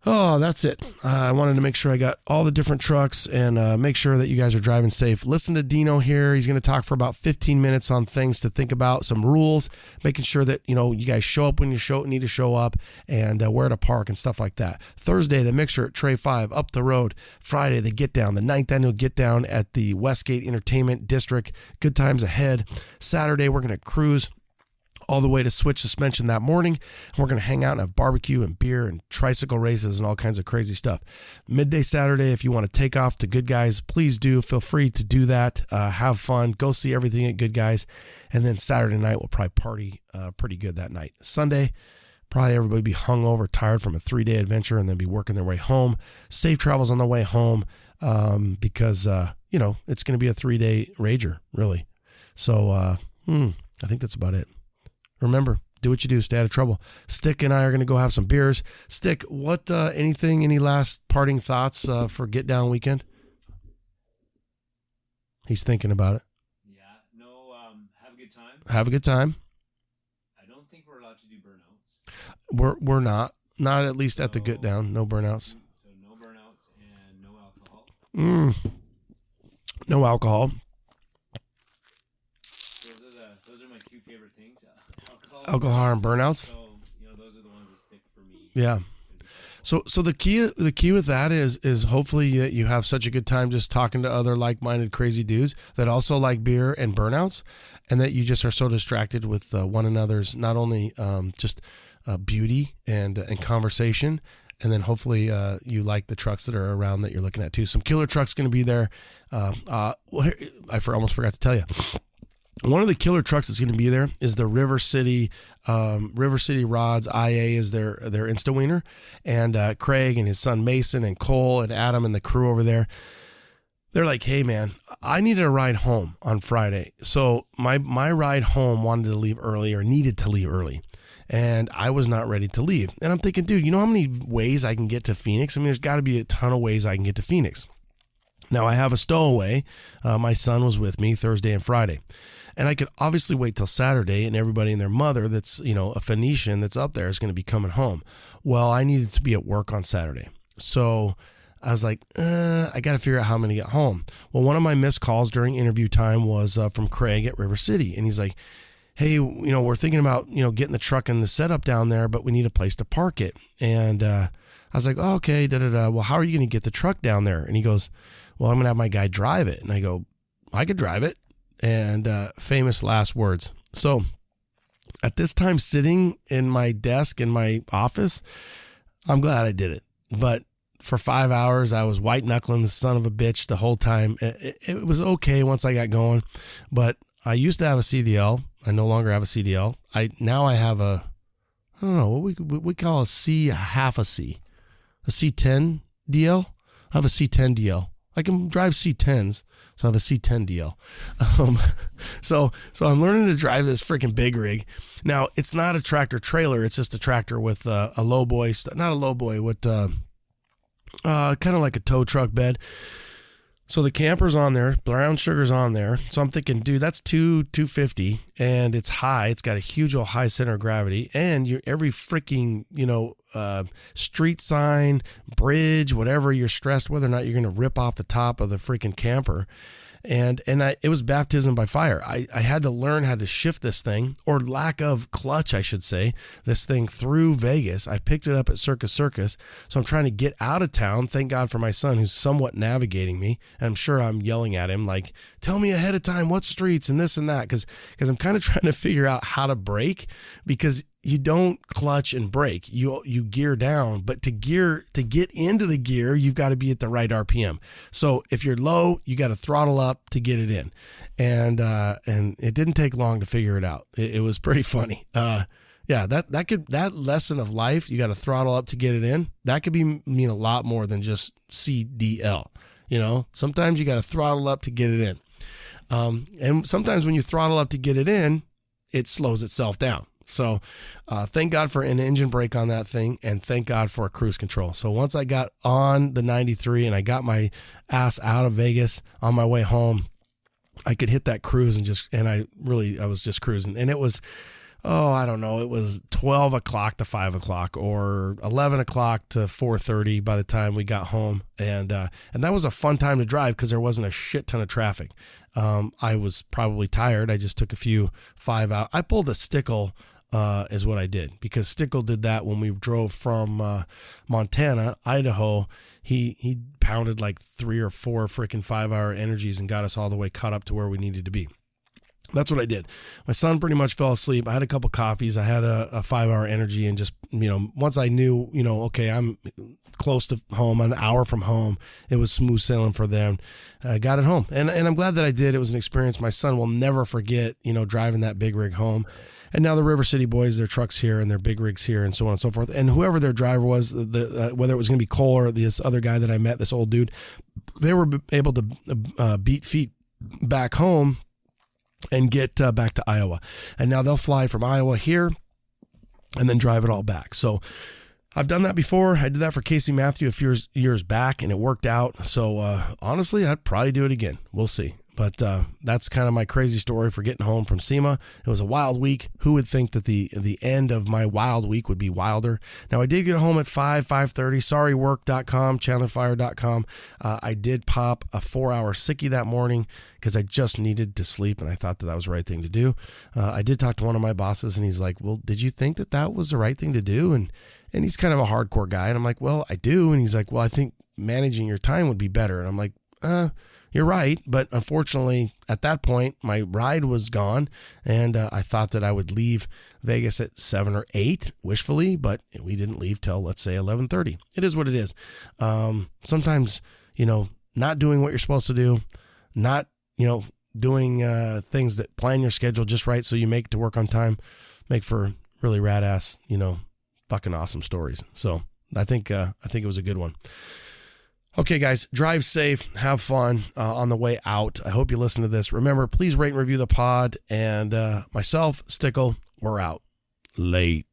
that's it. I wanted to make sure I got all the different trucks and make sure that you guys are driving safe. Listen to Dino here. He's going to talk for about 15 minutes on things to think about, some rules, making sure that, you guys show up when you need to show up, and where to park and stuff like that. Thursday, the Mixer at Tray 5 up the road. Friday, the Get Down, the 9th annual Get Down at the Westgate Entertainment District. Good times ahead. Saturday, we're going to cruise all the way to Switch Suspension that morning. And we're going to hang out and have barbecue and beer and tricycle races and all kinds of crazy stuff. Midday Saturday, if you want to take off to Good Guys, please do. Feel free to do that. Have fun. Go see everything at Good Guys. And then Saturday night, we'll probably party pretty good that night. Sunday, probably everybody be hungover, tired from a 3-day adventure, and then be working their way home. Safe travels on the way home because, it's going to be a 3-day rager, really. So I think that's about it. Remember, do what you do. Stay out of trouble. Stick and I are going to go have some beers. Stick, any last parting thoughts for Get Down weekend? He's thinking about it. Yeah, no, have a good time. Have a good time. I don't think we're allowed to do burnouts. We're not. Not at least at the Get Down. No burnouts. So no burnouts and no alcohol. No alcohol. Those are my 2 favorite things. Alcohol and burnouts. So, those are the ones that stick for me. Yeah. So the key with that is hopefully you have such a good time just talking to other like-minded crazy dudes that also like beer and burnouts, and that you just are so distracted with one another's not only just beauty and conversation, and then hopefully you like the trucks that are around that you're looking at too. Some killer trucks going to be there. I almost forgot to tell you. One of the killer trucks that's going to be there is the River City Rods IA is their Insta Wiener, and Craig and his son Mason and Cole and Adam and the crew over there. They're like, hey man, I needed a ride home on Friday, so my ride home needed to leave early, and I was not ready to leave. And I'm thinking, dude, you know how many ways I can get to Phoenix? I mean, there's got to be a ton of ways I can get to Phoenix. Now I have a stowaway. My son was with me Thursday and Friday. And I could obviously wait till Saturday, and everybody and their mother that's, a Phoenician that's up there is going to be coming home. Well, I needed to be at work on Saturday. So I was like, I got to figure out how I'm going to get home. Well, one of my missed calls during interview time was from Craig at River City. And he's like, hey, we're thinking about, getting the truck and the setup down there, but we need a place to park it. And I was like, oh, okay, Well, how are you going to get the truck down there? And he goes, well, I'm going to have my guy drive it. And I go, I could drive it. And famous last words. So at this time, sitting in my desk in my office, I'm glad I did it. But for 5 hours, I was white knuckling the son of a bitch the whole time. It was okay once I got going, but I used to have a CDL. I no longer have a CDL. Now I have I don't know what we call a C, half a C, a C10 DL. I have a C10 DL. I can drive C10s, so I have a C10 DL. So I'm learning to drive this freaking big rig. Now it's not a tractor trailer. It's just a tractor with a low boy, not a low boy, with kind of like a tow truck bed. So the camper's on there, brown sugar's on there. So I'm thinking, dude, that's 250, and it's high. It's got a huge old high center of gravity, and every freaking, street sign, bridge, whatever, you're stressed whether or not you're going to rip off the top of the freaking camper. And it was baptism by fire. I had to learn how to shift this thing, or lack of clutch, I should say, this thing through Vegas. I picked it up at Circus. So I'm trying to get out of town. Thank God for my son, who's somewhat navigating me. And I'm sure I'm yelling at him like, tell me ahead of time what streets and this and that. Because I'm kind of trying to figure out how to brake, because you don't clutch and brake. You gear down, but to get into the gear, you've got to be at the right RPM. So if you're low, you got to throttle up to get it in. And it didn't take long to figure it out. It was pretty funny. That lesson of life, you got to throttle up to get it in. That could mean a lot more than just CDL. Sometimes you got to throttle up to get it in. And sometimes when you throttle up to get it in, it slows itself down. So thank God for an engine brake on that thing, and thank God for a cruise control. So once I got on the 93 and I got my ass out of Vegas on my way home, I could hit that cruise and I was just cruising. And it was, I don't know, it was 12 o'clock to 5 o'clock or 11 o'clock to 4:30 by the time we got home. And that was a fun time to drive because there wasn't a shit ton of traffic. I was probably tired. I just took a few 5 hours. I pulled a Stickle, is what I did, because Stickle did that when we drove from Montana, Idaho. He pounded like 3 or 4 freaking 5-hour energies and got us all the way caught up to where we needed to be. That's what I did. My son pretty much fell asleep. I had a couple coffees. I had a 5-hour energy, and just, once I knew, okay, I'm close to home, an hour from home, it was smooth sailing for them. I got it home, and I'm glad that I did. It was an experience my son will never forget, driving that big rig home. And now the River City boys, their trucks here and their big rigs here and so on and so forth. And whoever their driver was, whether it was going to be Cole or this other guy that I met, this old dude, they were able to beat feet back home and get back to Iowa. And now they'll fly from Iowa here and then drive it all back. So I've done that before. I did that for Casey Matthew a few years back, and it worked out. So honestly, I'd probably do it again. We'll see. But that's kind of my crazy story for getting home from SEMA. It was a wild week. Who would think that the end of my wild week would be wilder? Now, I did get home at 5:30. Sorrywork.com, chandlerfire.com. I did pop a 4-hour sickie that morning because I just needed to sleep, and I thought that was the right thing to do. I did talk to one of my bosses, and he's like, well, did you think that was the right thing to do? And he's kind of a hardcore guy. And I'm like, well, I do. And he's like, well, I think managing your time would be better. And I'm like, you're right. But unfortunately, at that point, my ride was gone. And I thought that I would leave Vegas at 7 or 8, wishfully, but we didn't leave till, let's say, 11:30. It is what it is. Sometimes, not doing what you're supposed to do, not, doing things that plan your schedule just right so you make it to work on time, make for really rad ass, fucking awesome stories. So I think it was a good one. Okay, guys, drive safe, have fun on the way out. I hope you listen to this. Remember, please rate and review the pod. And myself, Stickle, we're out. Late.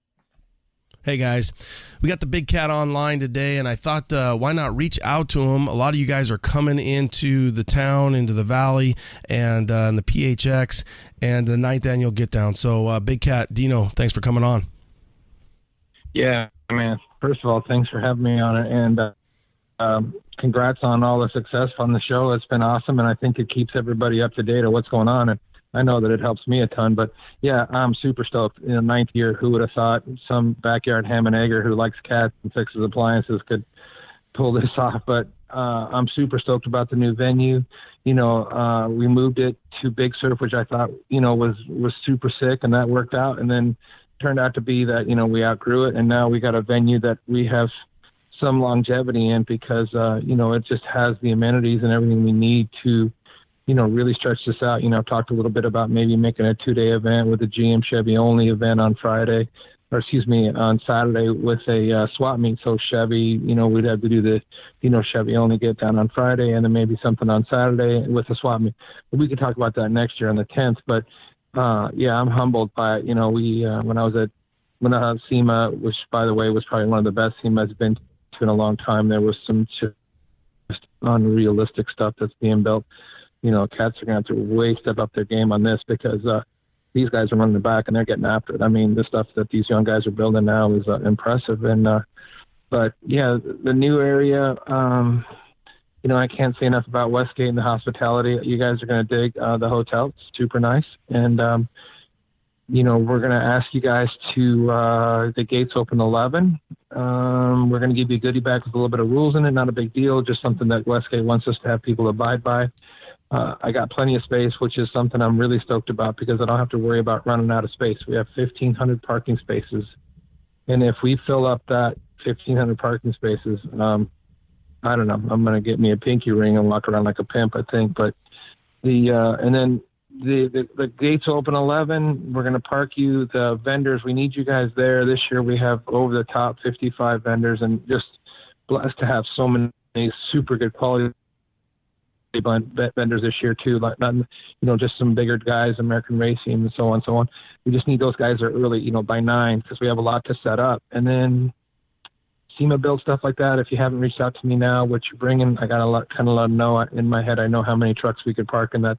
Hey guys, we got the Big Cat online today, and I thought why not reach out to him. A lot of you guys are coming into the town, into the valley, and the PHX, and the 9th annual Git Down. So Big Cat, Dino, thanks for coming on. Yeah, man. First of all, thanks for having me on it, and congrats on all the success on the show. It's been awesome, and I think it keeps everybody up to date on what's going on, and I know that it helps me a ton. But yeah, I'm super stoked. In the 9th year, who would have thought some backyard ham and egger who likes cats and fixes appliances could pull this off? But I'm super stoked about the new venue. We moved it to Big Surf, which I thought was super sick, and that worked out. And then turned out to be that we outgrew it, and now we got a venue that we have some longevity in because it just has the amenities and everything we need to really stretch this out. I've talked a little bit about maybe making a 2-day event with a GM Chevy only event on on Saturday with a swap meet. So Chevy, we'd have to do the, Chevy only Get Down on Friday, and then maybe something on Saturday with a swap meet. But we could talk about that next year on the 10th. But I'm humbled by it. When I was at SEMA, which by the way was probably one of the best SEMA I've been to in a long time, there was some just unrealistic stuff that's being built. Cats are going to have to way step up their game on this because these guys are running the back and they're getting after it. I mean, the stuff that these young guys are building now is impressive. And but yeah, the new area, I can't say enough about Westgate and the hospitality. You guys are going to dig the hotel. It's super nice. And, we're going to ask you guys to, the gates open 11. We're going to give you a goodie bag with a little bit of rules in it. Not a big deal, just something that Westgate wants us to have people abide by. I got plenty of space, which is something I'm really stoked about because I don't have to worry about running out of space. We have 1,500 parking spaces. And if we fill up that 1,500 parking spaces, I don't know, I'm going to get me a pinky ring and walk around like a pimp, I think. But and then the gates open 11. We're going to park you the vendors. We need you guys there. This year we have over the top 55 vendors, and just blessed to have so many super good quality vendors this year too, like not just some bigger guys, American Racing and so on. We just need those guys there early, by 9, because we have a lot to set up. And then SEMA build stuff like that. If you haven't reached out to me now, what you're bringing, I got let them know in my head. I know how many trucks we could park in that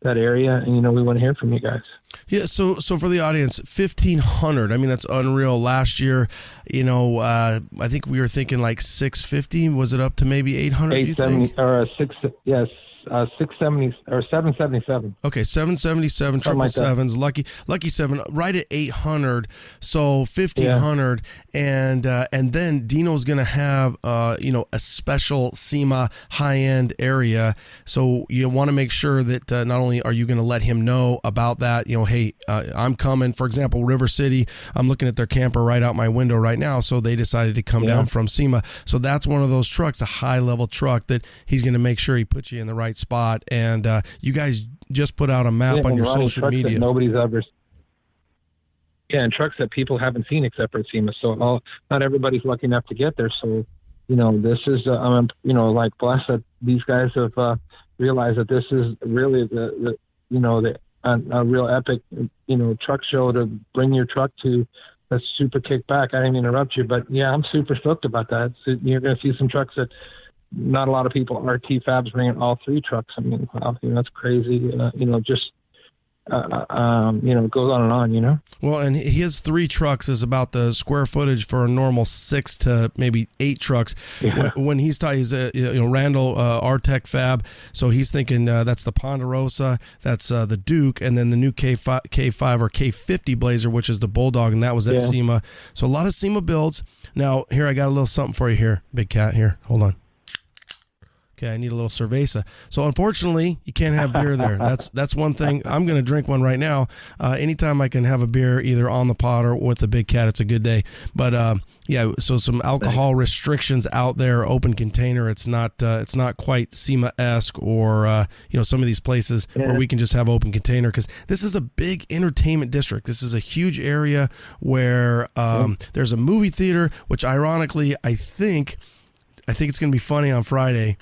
area, and we want to hear from you guys. Yeah, so for the audience, 1,500. I mean, that's unreal. Last year, I think we were thinking like 650. Was it up to maybe 800? 870 or 6? Yes. 670 or 777. Okay, 777, triple sevens, lucky 7, right at 800. So 1,500, yeah. And then Dino's gonna have a special SEMA high end area. So you want to make sure that not only are you gonna let him know about that, hey, I'm coming. For example, River City, I'm looking at their camper right out my window right now. So they decided to come down from SEMA. So that's one of those trucks, a high level truck that he's gonna make sure he puts you in the right spot. And you guys just put out a map on your social media. Nobody's ever. Yeah, and trucks that people haven't seen except for SEMA. So not everybody's lucky enough to get there. So this is I'm like blessed that these guys have realized that this is really a real epic truck show to bring your truck to. That's super kick back. I didn't interrupt you, but yeah, I'm super stoked about that. So you're going to see some trucks that not a lot of people. RT Fab's bringing all 3 trucks. I mean, wow, that's crazy. Just it goes on and on. Well, and his 3 trucks is about the square footage for a normal 6 to maybe 8 trucks. Yeah. When he's Randall Artec Fab, so he's thinking that's the Ponderosa, that's the Duke, and then the new K5 or K50 Blazer, which is the Bulldog, and that was at SEMA. So a lot of SEMA builds. Now here, I got a little something for you here, Big Cat. Here, hold on. Okay, I need a little cerveza. So unfortunately, you can't have beer there. That's one thing. I'm going to drink one right now. Anytime I can have a beer, either on the pot or with the Big Cat, it's a good day. But yeah, so some alcohol restrictions out there. Open container. It's not quite SEMA-esque or some of these places where we can just have open container, because this is a big entertainment district. This is a huge area where there's a movie theater, which ironically I think it's going to be funny on Friday.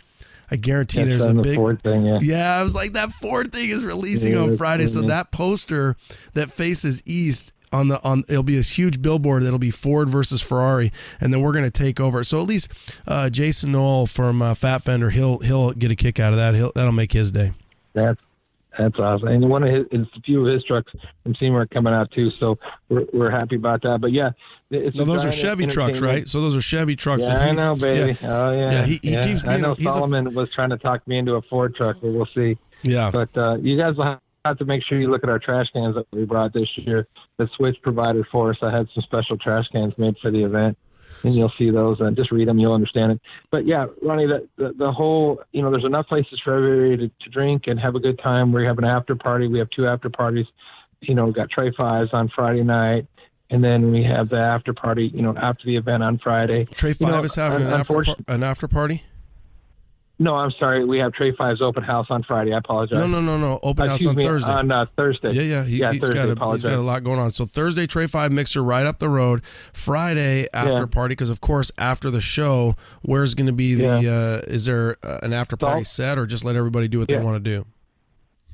I guarantee there's a big Ford thing, I was like, that Ford thing is releasing on Friday. So that poster that faces east it'll be this huge billboard that'll be Ford versus Ferrari, and then we're going to take over. So at least Jason Noel from Fat Fender, he'll get a kick out of that. That'll make his day. That's awesome. And one of a few of his trucks from SEMA are coming out too, so we're happy about that. But yeah, those are Chevy trucks, right? So those are Chevy trucks. Yeah, I know, baby. Yeah. Oh yeah. Yeah, he keeps being. I know Solomon was trying to talk me into a Ford truck, but we'll see. Yeah. But you guys will have to make sure you look at our trash cans that we brought this year. The Switch provided for us. I had some special trash cans made for the event, and you'll see those. And just read them, you'll understand it. But yeah, Ronnie, the whole, there's enough places for everybody to drink and have a good time. We have an after party. We have 2 after parties. We've got Trey Fives on Friday night, and then we have the after party, after the event on Friday. Trey Five is having an after party? No, I'm sorry. We have Trey Five's open house on Friday. I apologize. No. Open house on Thursday. On Thursday. Yeah. He's got a lot going on. So Thursday, Trey Five mixer right up the road. Friday, after party, because of course after the show, where's going to be the? Is there an after party set, or just let everybody do what they want to do?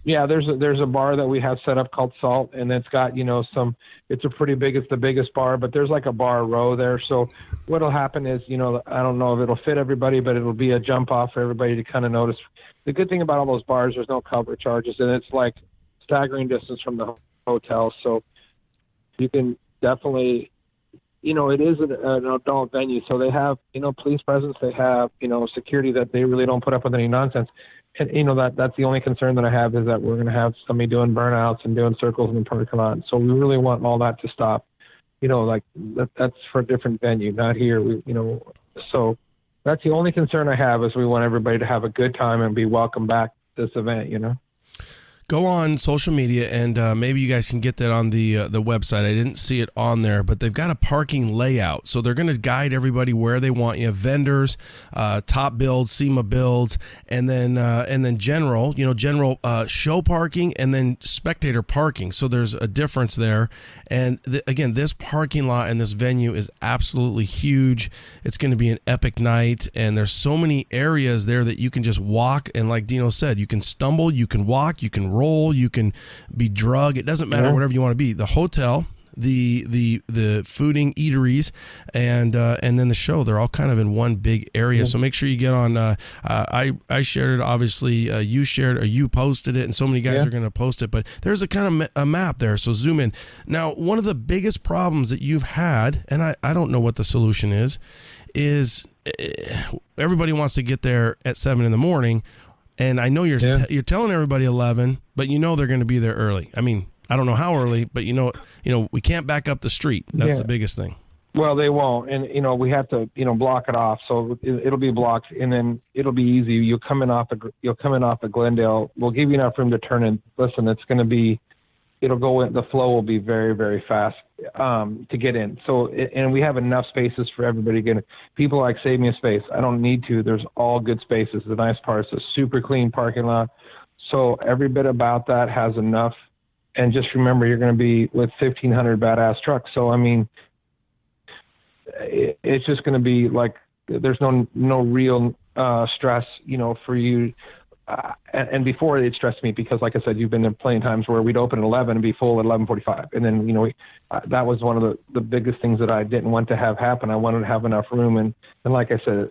Yeah, there's a bar that we have set up called Salt, and it's got it's the biggest bar, but there's like a bar row there. So what'll happen is I don't know if it'll fit everybody, but it'll be a jump off for everybody to kind of notice. The good thing about all those bars, there's no cover charges, and it's like staggering distance from the hotel, so you can definitely. It is an adult venue, so they have police presence, they have security that they really don't put up with any nonsense. And that's the only concern that I have, is that we're going to have somebody doing burnouts and doing circles in the parking lot. So we really want all that to stop. That's for a different venue, not here. So that's the only concern I have, is we want everybody to have a good time and be welcome back to this event. Go on social media, and maybe you guys can get that on the website. I didn't see it on there, but they've got a parking layout. So they're going to guide everybody where they want you. Vendors, top builds, SEMA builds, and then general show parking, and then spectator parking. So there's a difference there. And again, this parking lot and this venue is absolutely huge. It's going to be an epic night, and there's so many areas there that you can just walk. And like Dino said, you can stumble, you can walk, you can roll, you can be drug. It doesn't matter, whatever you want to be. The hotel, the fooding, eateries, and then the show, they're all kind of in one big area. So make sure you get on. I shared it, obviously. You shared, or you posted it, and so many guys are going to post it. But there's a kind of a map there, so zoom in. Now, one of the biggest problems that you've had, and I don't know what the solution is everybody wants to get there at 7 a.m. And I know you're telling everybody 11, but they're going to be there early. I mean, I don't know how early, but we can't back up the street. That's the biggest thing. Well, they won't, and we have to block it off, so it'll be blocked, and then it'll be easy. You'll come in off of Glendale. We'll give you enough room to turn in. Listen, it's going to be. It'll go in. The flow will be very, very fast to get in. So, and we have enough spaces for everybody to get in. People are like, save me a space. I don't need to. There's all good spaces. The nice part is a super clean parking lot. So every bit about that has enough. And just remember, you're going to be with 1,500 badass trucks. So, I mean, it's just going to be like, there's no real stress, for you. And before it stressed me, because like I said, you've been in plenty of times where we'd open at 11 and be full at 11:45. And then, that was one of the biggest things that I didn't want to have happen. I wanted to have enough room. And like I said,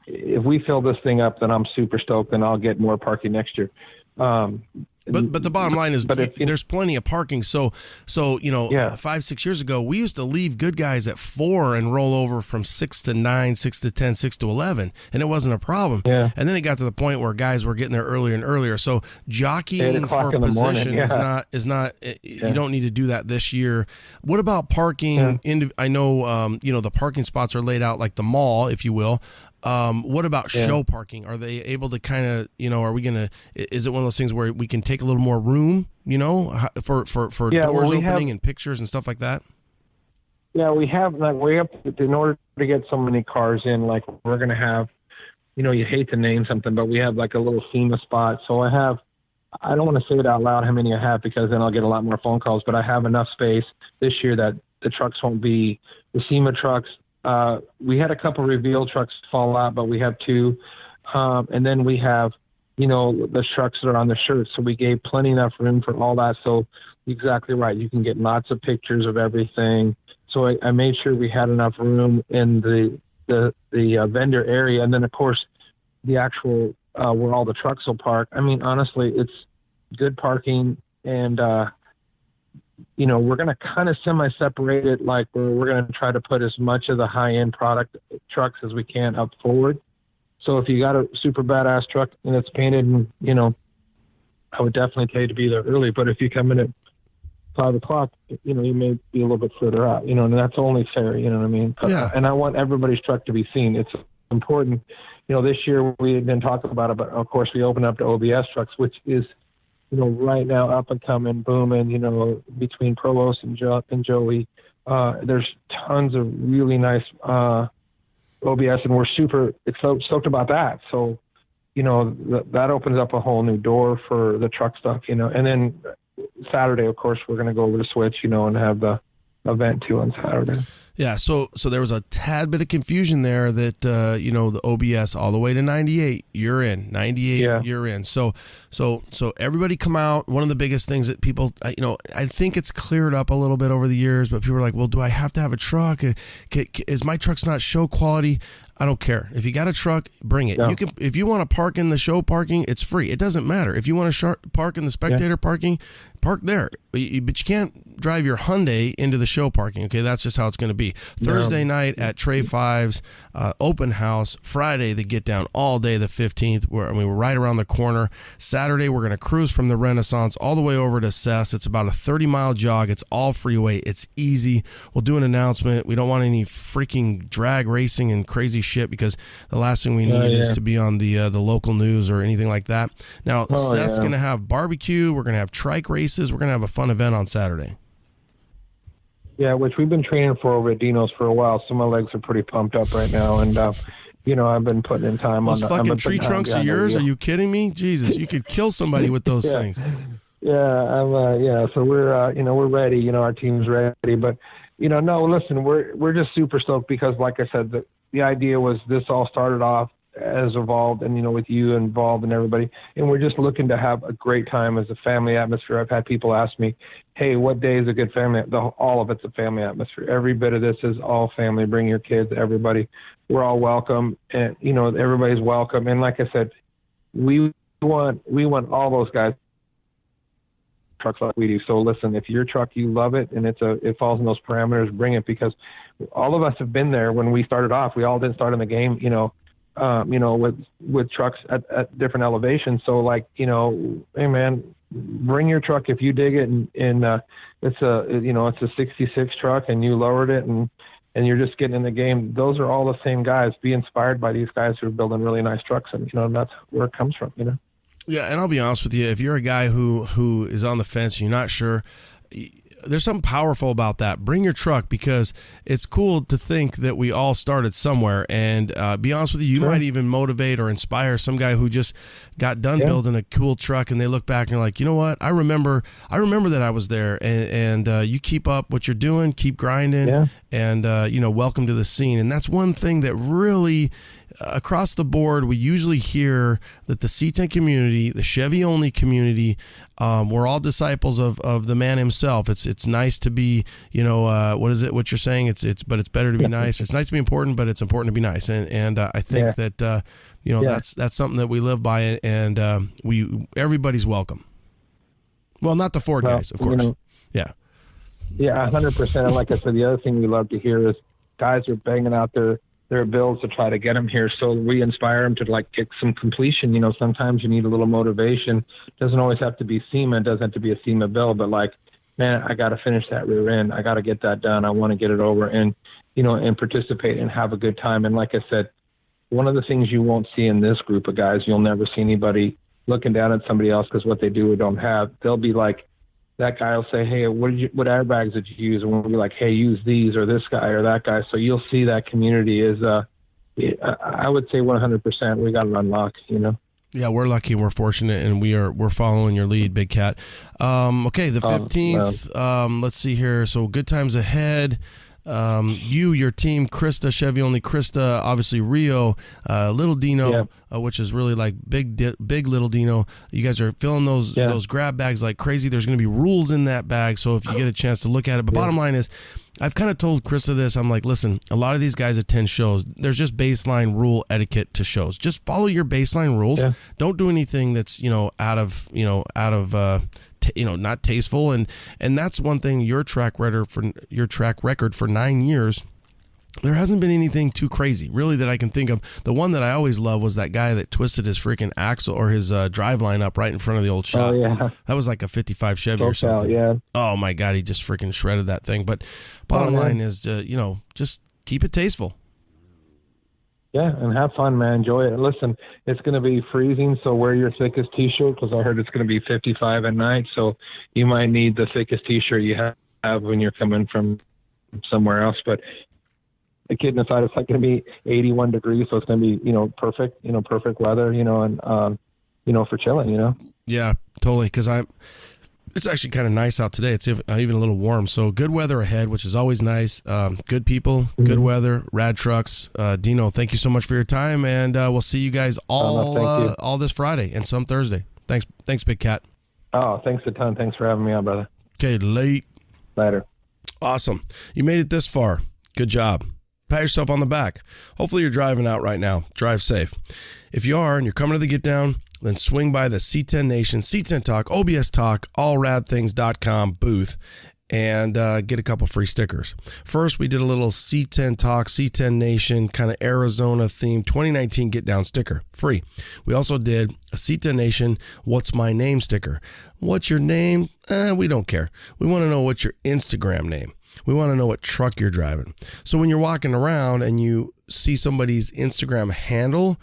if we fill this thing up, then I'm super stoked, and I'll get more parking next year. But the bottom line is there's plenty of parking. So 5-6 years ago, we used to leave good guys at 4 and roll over from 6 to 9, 6 to 10, 6 to 11, and it wasn't a problem. Yeah. And then it got to the point where guys were getting there earlier and earlier. So jockeying for position is not. You don't need to do that this year. What about parking? I know the parking spots are laid out like the mall, if you will. What about show parking? Are they able to kind of, is it one of those things where we can take a little more room, for doors opening and pictures and stuff like that? Yeah, we have, in order to get so many cars in, like we're going to have, you hate to name something, but we have like a little SEMA spot. So I don't want to say it out loud how many I have, because then I'll get a lot more phone calls, but I have enough space this year that the trucks won't be the SEMA trucks. We had a couple reveal trucks fall out, but we have 2. And then we have, the trucks that are on the shirts. So we gave plenty enough room for all that. So exactly right. You can get lots of pictures of everything. So I made sure we had enough room in the vendor area, and then of course the actual where all the trucks will park. I mean, honestly, it's good parking, and we're going to kind of semi-separate it, like we're going to try to put as much of the high-end product trucks as we can up forward. So if you got a super badass truck and it's painted, and I would definitely tell you to be there early. But if you come in at 5 o'clock, you may be a little bit further out, and that's only fair. You know what I mean? Yeah. And I want everybody's truck to be seen. It's important. This year we didn't talk about it, but of course we opened up to OBS trucks, which is, right now up and coming, booming, between Provost and Joey. There's tons of really nice OBS, and we're super stoked about that. So, that opens up a whole new door for the truck stuff, and then Saturday, of course, we're going to go over to Switch, and have the event too on Saturday. Yeah, so there was a tad bit of confusion there that the OBS all the way to 98, you're in. 98, you're in. So everybody come out. One of the biggest things that people, I think it's cleared up a little bit over the years, but people are like, well, do I have to have a truck? Is my truck's not show quality? I don't care. If you got a truck, bring it. You can, if you want to park in the show parking, it's free. It doesn't matter. If you want to park in the spectator parking, park there. But you can't drive your Hyundai into the show parking. Okay, that's just how it's going to be. Thursday night at Trey Fives, open house. Friday, the Get Down all day, the 15th. We're right around the corner. Saturday, we're going to cruise from the Renaissance all the way over to Cess. It's about a 30-mile jog. It's all freeway. It's easy. We'll do an announcement. We don't want any freaking drag racing and crazy shit, because the last thing we need is to be on the local news or anything like that. Now, Seth's going to have barbecue. We're going to have trike races. We're going to have a fun event on Saturday. Yeah, which we've been training for over at Dino's for a while. So my legs are pretty pumped up right now, and I've been putting in time those on fucking tree trunks of yours. Are you kidding me? Jesus, you could kill somebody with those things. Yeah, so we're ready. Our team's ready, but no, listen, we're just super stoked because, like I said, the idea was this all started off as Evolved, and with you involved and everybody, and we're just looking to have a great time as a family atmosphere. I've had people ask me, hey, what day is a good family? All of it's a family atmosphere. Every bit of this is all family. Bring your kids, everybody. We're all welcome, and everybody's welcome. And like I said, we want all those guys trucks like we do. So listen, if your truck, you love it and it falls in those parameters, bring it, because all of us have been there when we started off. We all didn't start in the game, with trucks at different elevations. So hey man, bring your truck if you dig it, and it's a 66 truck and you lowered it and you're just getting in the game. Those are all the same guys. Be inspired by these guys who are building really nice trucks, and that's where it comes from. Yeah, and I'll be honest with you, if you're a guy who is on the fence and you're not sure, there's something powerful about that. Bring your truck, because it's cool to think that we all started somewhere. And be honest with you, you might even motivate or inspire some guy who just got done building a cool truck, and they look back and they're like, you know what? I remember that I was there. And you keep up what you're doing, keep grinding, and welcome to the scene. And that's one thing that really, across the board, we usually hear that the C10 community, the Chevy only community, we're all disciples of the man himself. It's nice to be, what is it? What you're saying? But it's better to be nice. It's nice to be important, but it's important to be nice. And I think that that's something that we live by, and everybody's welcome. Well, not the Ford guys, of course. Yeah, 100%. And like I said, the other thing we love to hear is guys are banging out their bills to try to get them here. So we inspire them to get some completion. Sometimes you need a little motivation. It doesn't always have to be SEMA. It doesn't have to be a SEMA bill, but man, I got to finish that rear end. I got to get that done. I want to get it over and participate and have a good time. And like I said, one of the things you won't see in this group of guys, you'll never see anybody looking down at somebody else because what they do or don't have. They'll be like, that guy will say, hey, what airbags did you use? And we'll be like, hey, use these, or this guy or that guy. So you'll see that community is, I would say 100%. We got it unlocked, Yeah, we're lucky and we're fortunate, and we're following your lead, Big Cat. Okay, the 15th. Let's see here. So good times ahead. your team, Krista, Chevy Only Krista, obviously Rio, Little Dino, which is really like big Little Dino. You guys are filling those grab bags like crazy. There's going to be rules in that bag, so if you get a chance to look at it. But bottom line is, I've kind of told Krista this. I'm like, listen, a lot of these guys attend shows. There's just baseline rule etiquette to shows. Just follow your baseline rules. Yeah. Don't do anything that's, out of not tasteful. And that's one thing, your track record for 9 years, there hasn't been anything too crazy, really, that I can think of. The one that I always loved was that guy that twisted his freaking axle or his driveline up right in front of the old shop. Oh, yeah. That was like a 55 Chevy or something. Yeah. Oh, my God. He just freaking shredded that thing. But bottom line is, just keep it tasteful. Yeah, and have fun, man. Enjoy it. Listen, it's going to be freezing, so wear your thickest T-shirt because I heard it's going to be 55 at night, so you might need the thickest T-shirt you have when you're coming from somewhere else. But kidding aside, it's like going to be 81 degrees, so it's going to be, perfect weather, and, for chilling, Yeah, totally, because it's actually kind of nice out today. It's even a little warm. So good weather ahead, which is always nice. Good people, good weather, rad trucks. Dino, thank you so much for your time, and we'll see you guys all this Friday and some Thursday. Thanks, Big Cat. Oh, thanks a ton. Thanks for having me on, brother. Okay, Later. Awesome. You made it this far. Good job. Pat yourself on the back. Hopefully you're driving out right now. Drive safe. If you are and you're coming to the Get Down, then swing by the C10 Nation, C10 Talk, OBS Talk, allradthings.com booth and get a couple free stickers. First, we did a little C10 Talk, C10 Nation, kind of Arizona themed 2019 Get Down sticker, free. We also did a C10 Nation, What's My Name sticker. What's your name? We don't care. We want to know what's your Instagram name. We want to know what truck you're driving. So when you're walking around and you see somebody's Instagram handle,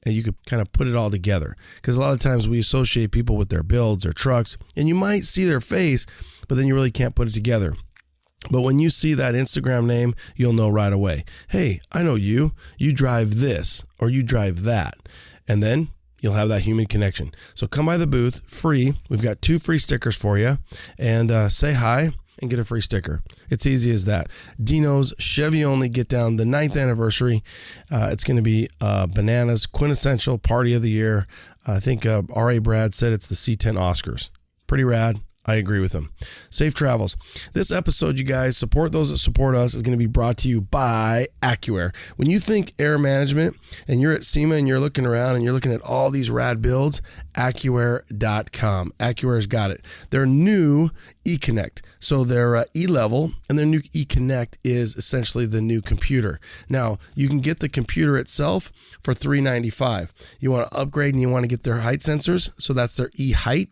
and you could kind of put it all together. Because a lot of times we associate people with their builds or trucks, and you might see their face, but then you really can't put it together. But when you see that Instagram name, you'll know right away. Hey, I know you. You drive this or you drive that. And then you'll have that human connection. So come by the booth, free. We've got 2 free stickers for you. And say hi and get a free sticker. It's easy as that. Dino's Chevy Only Get Down, the 9th anniversary. It's going to be bananas, quintessential party of the year. I think R.A. Brad said it's the C10 Oscars. Pretty rad. I agree with him. Safe travels. This episode, you guys, support those that support us, is going to be brought to you by AccuAir. When you think air management and you're at SEMA and you're looking around and you're looking at all these rad builds, AccuAir.com. AccuAir's got it. Their new eConnect. So their E-level and their new eConnect is essentially the new computer. Now, you can get the computer itself for $395. You want to upgrade and you want to get their height sensors. So that's their E-height.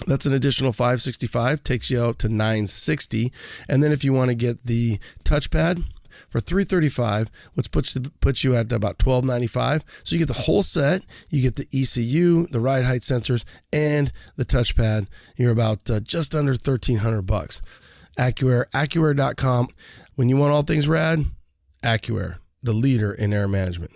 That's an additional $565, takes you out to $960. And then if you want to get the touchpad for $335, which puts you at about $1295. So you get the whole set, you get the ECU, the ride height sensors, and the touchpad. You're about just under $1,300. AccuAir, AccuAir.com. When you want all things rad, AccuAir, the leader in air management.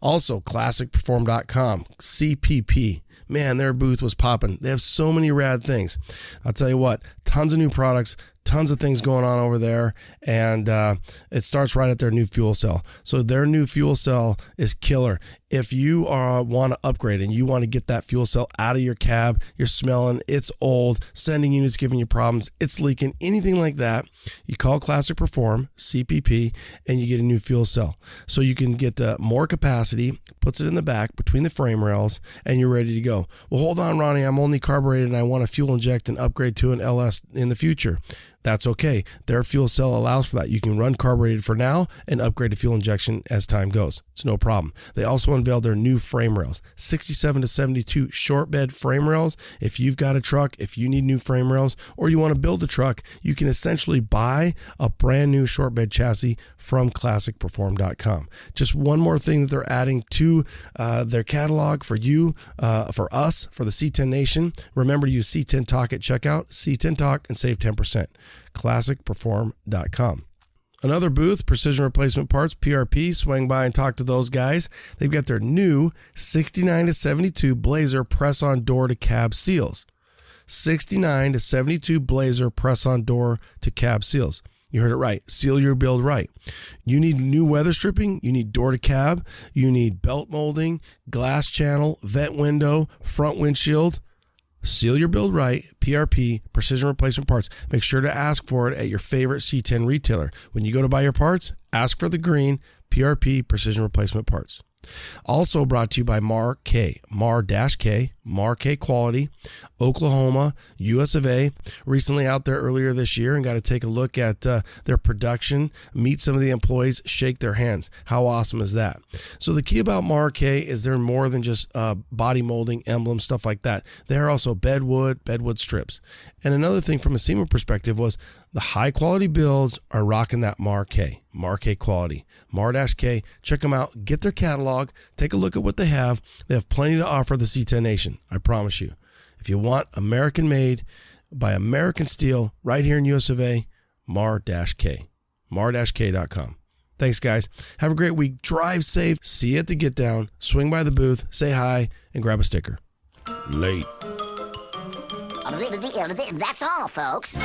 Also, ClassicPerform.com, CPP. Man, their booth was popping. They have so many rad things. I'll tell you what, tons of new products, tons of things going on over there, and it starts right at their new fuel cell. So their new fuel cell is killer. If you want to upgrade and you want to get that fuel cell out of your cab, you're smelling, it's old, sending units giving you problems, it's leaking, anything like that, you call Classic Perform, CPP, and you get a new fuel cell. So you can get more capacity, puts it in the back between the frame rails, and you're ready to go. Well, hold on, Ronnie, I'm only carbureted and I want to fuel inject and upgrade to an LS in the future. That's okay. Their fuel cell allows for that. You can run carbureted for now and upgrade to fuel injection as time goes. It's no problem. They also unveiled their new frame rails, 67 to 72 short bed frame rails. If you've got a truck, if you need new frame rails, or you want to build a truck, you can essentially buy a brand new short bed chassis from ClassicPerform.com. Just one more thing that they're adding to their catalog for you, for us, for the C10 Nation. Remember to use C10 Talk at checkout, C10 Talk, and save 10%. ClassicPerform.com. Another booth, Precision Replacement Parts, PRP. Swing by and talk to those guys. They've got their new 69 to 72 Blazer press-on door to cab seals. 69 to 72 Blazer press-on door to cab seals. You heard it right. Seal your build right. You need new weather stripping. You need door to cab. You need belt molding, glass channel, vent window, front windshield. Seal your build right. PRP, precision replacement parts. Make sure to ask for it at your favorite C10 retailer. When you go to buy your parts, ask for the green PRP precision replacement parts. Also brought to you by Mar-K, Mar-K, Mar-K Quality, Oklahoma, US of A. Recently out there earlier this year and got to take a look at their production, meet some of the employees, shake their hands. How awesome is that? So the key about Mar-K is they're more than just body molding, emblems, stuff like that. They're also bedwood strips. And another thing from a SEMA perspective was the high quality builds are rocking that Mar-K quality. Mar-K, check them out, get their catalog, take a look at what they have. They have plenty to offer the C10 Nation, I promise you. If you want American made by American steel right here in US of A, Mar-K, Mar-K.com. Thanks, guys. Have a great week. Drive safe. See you at the Get Down. Swing by the booth, say hi, and grab a sticker. Late. That's all, folks.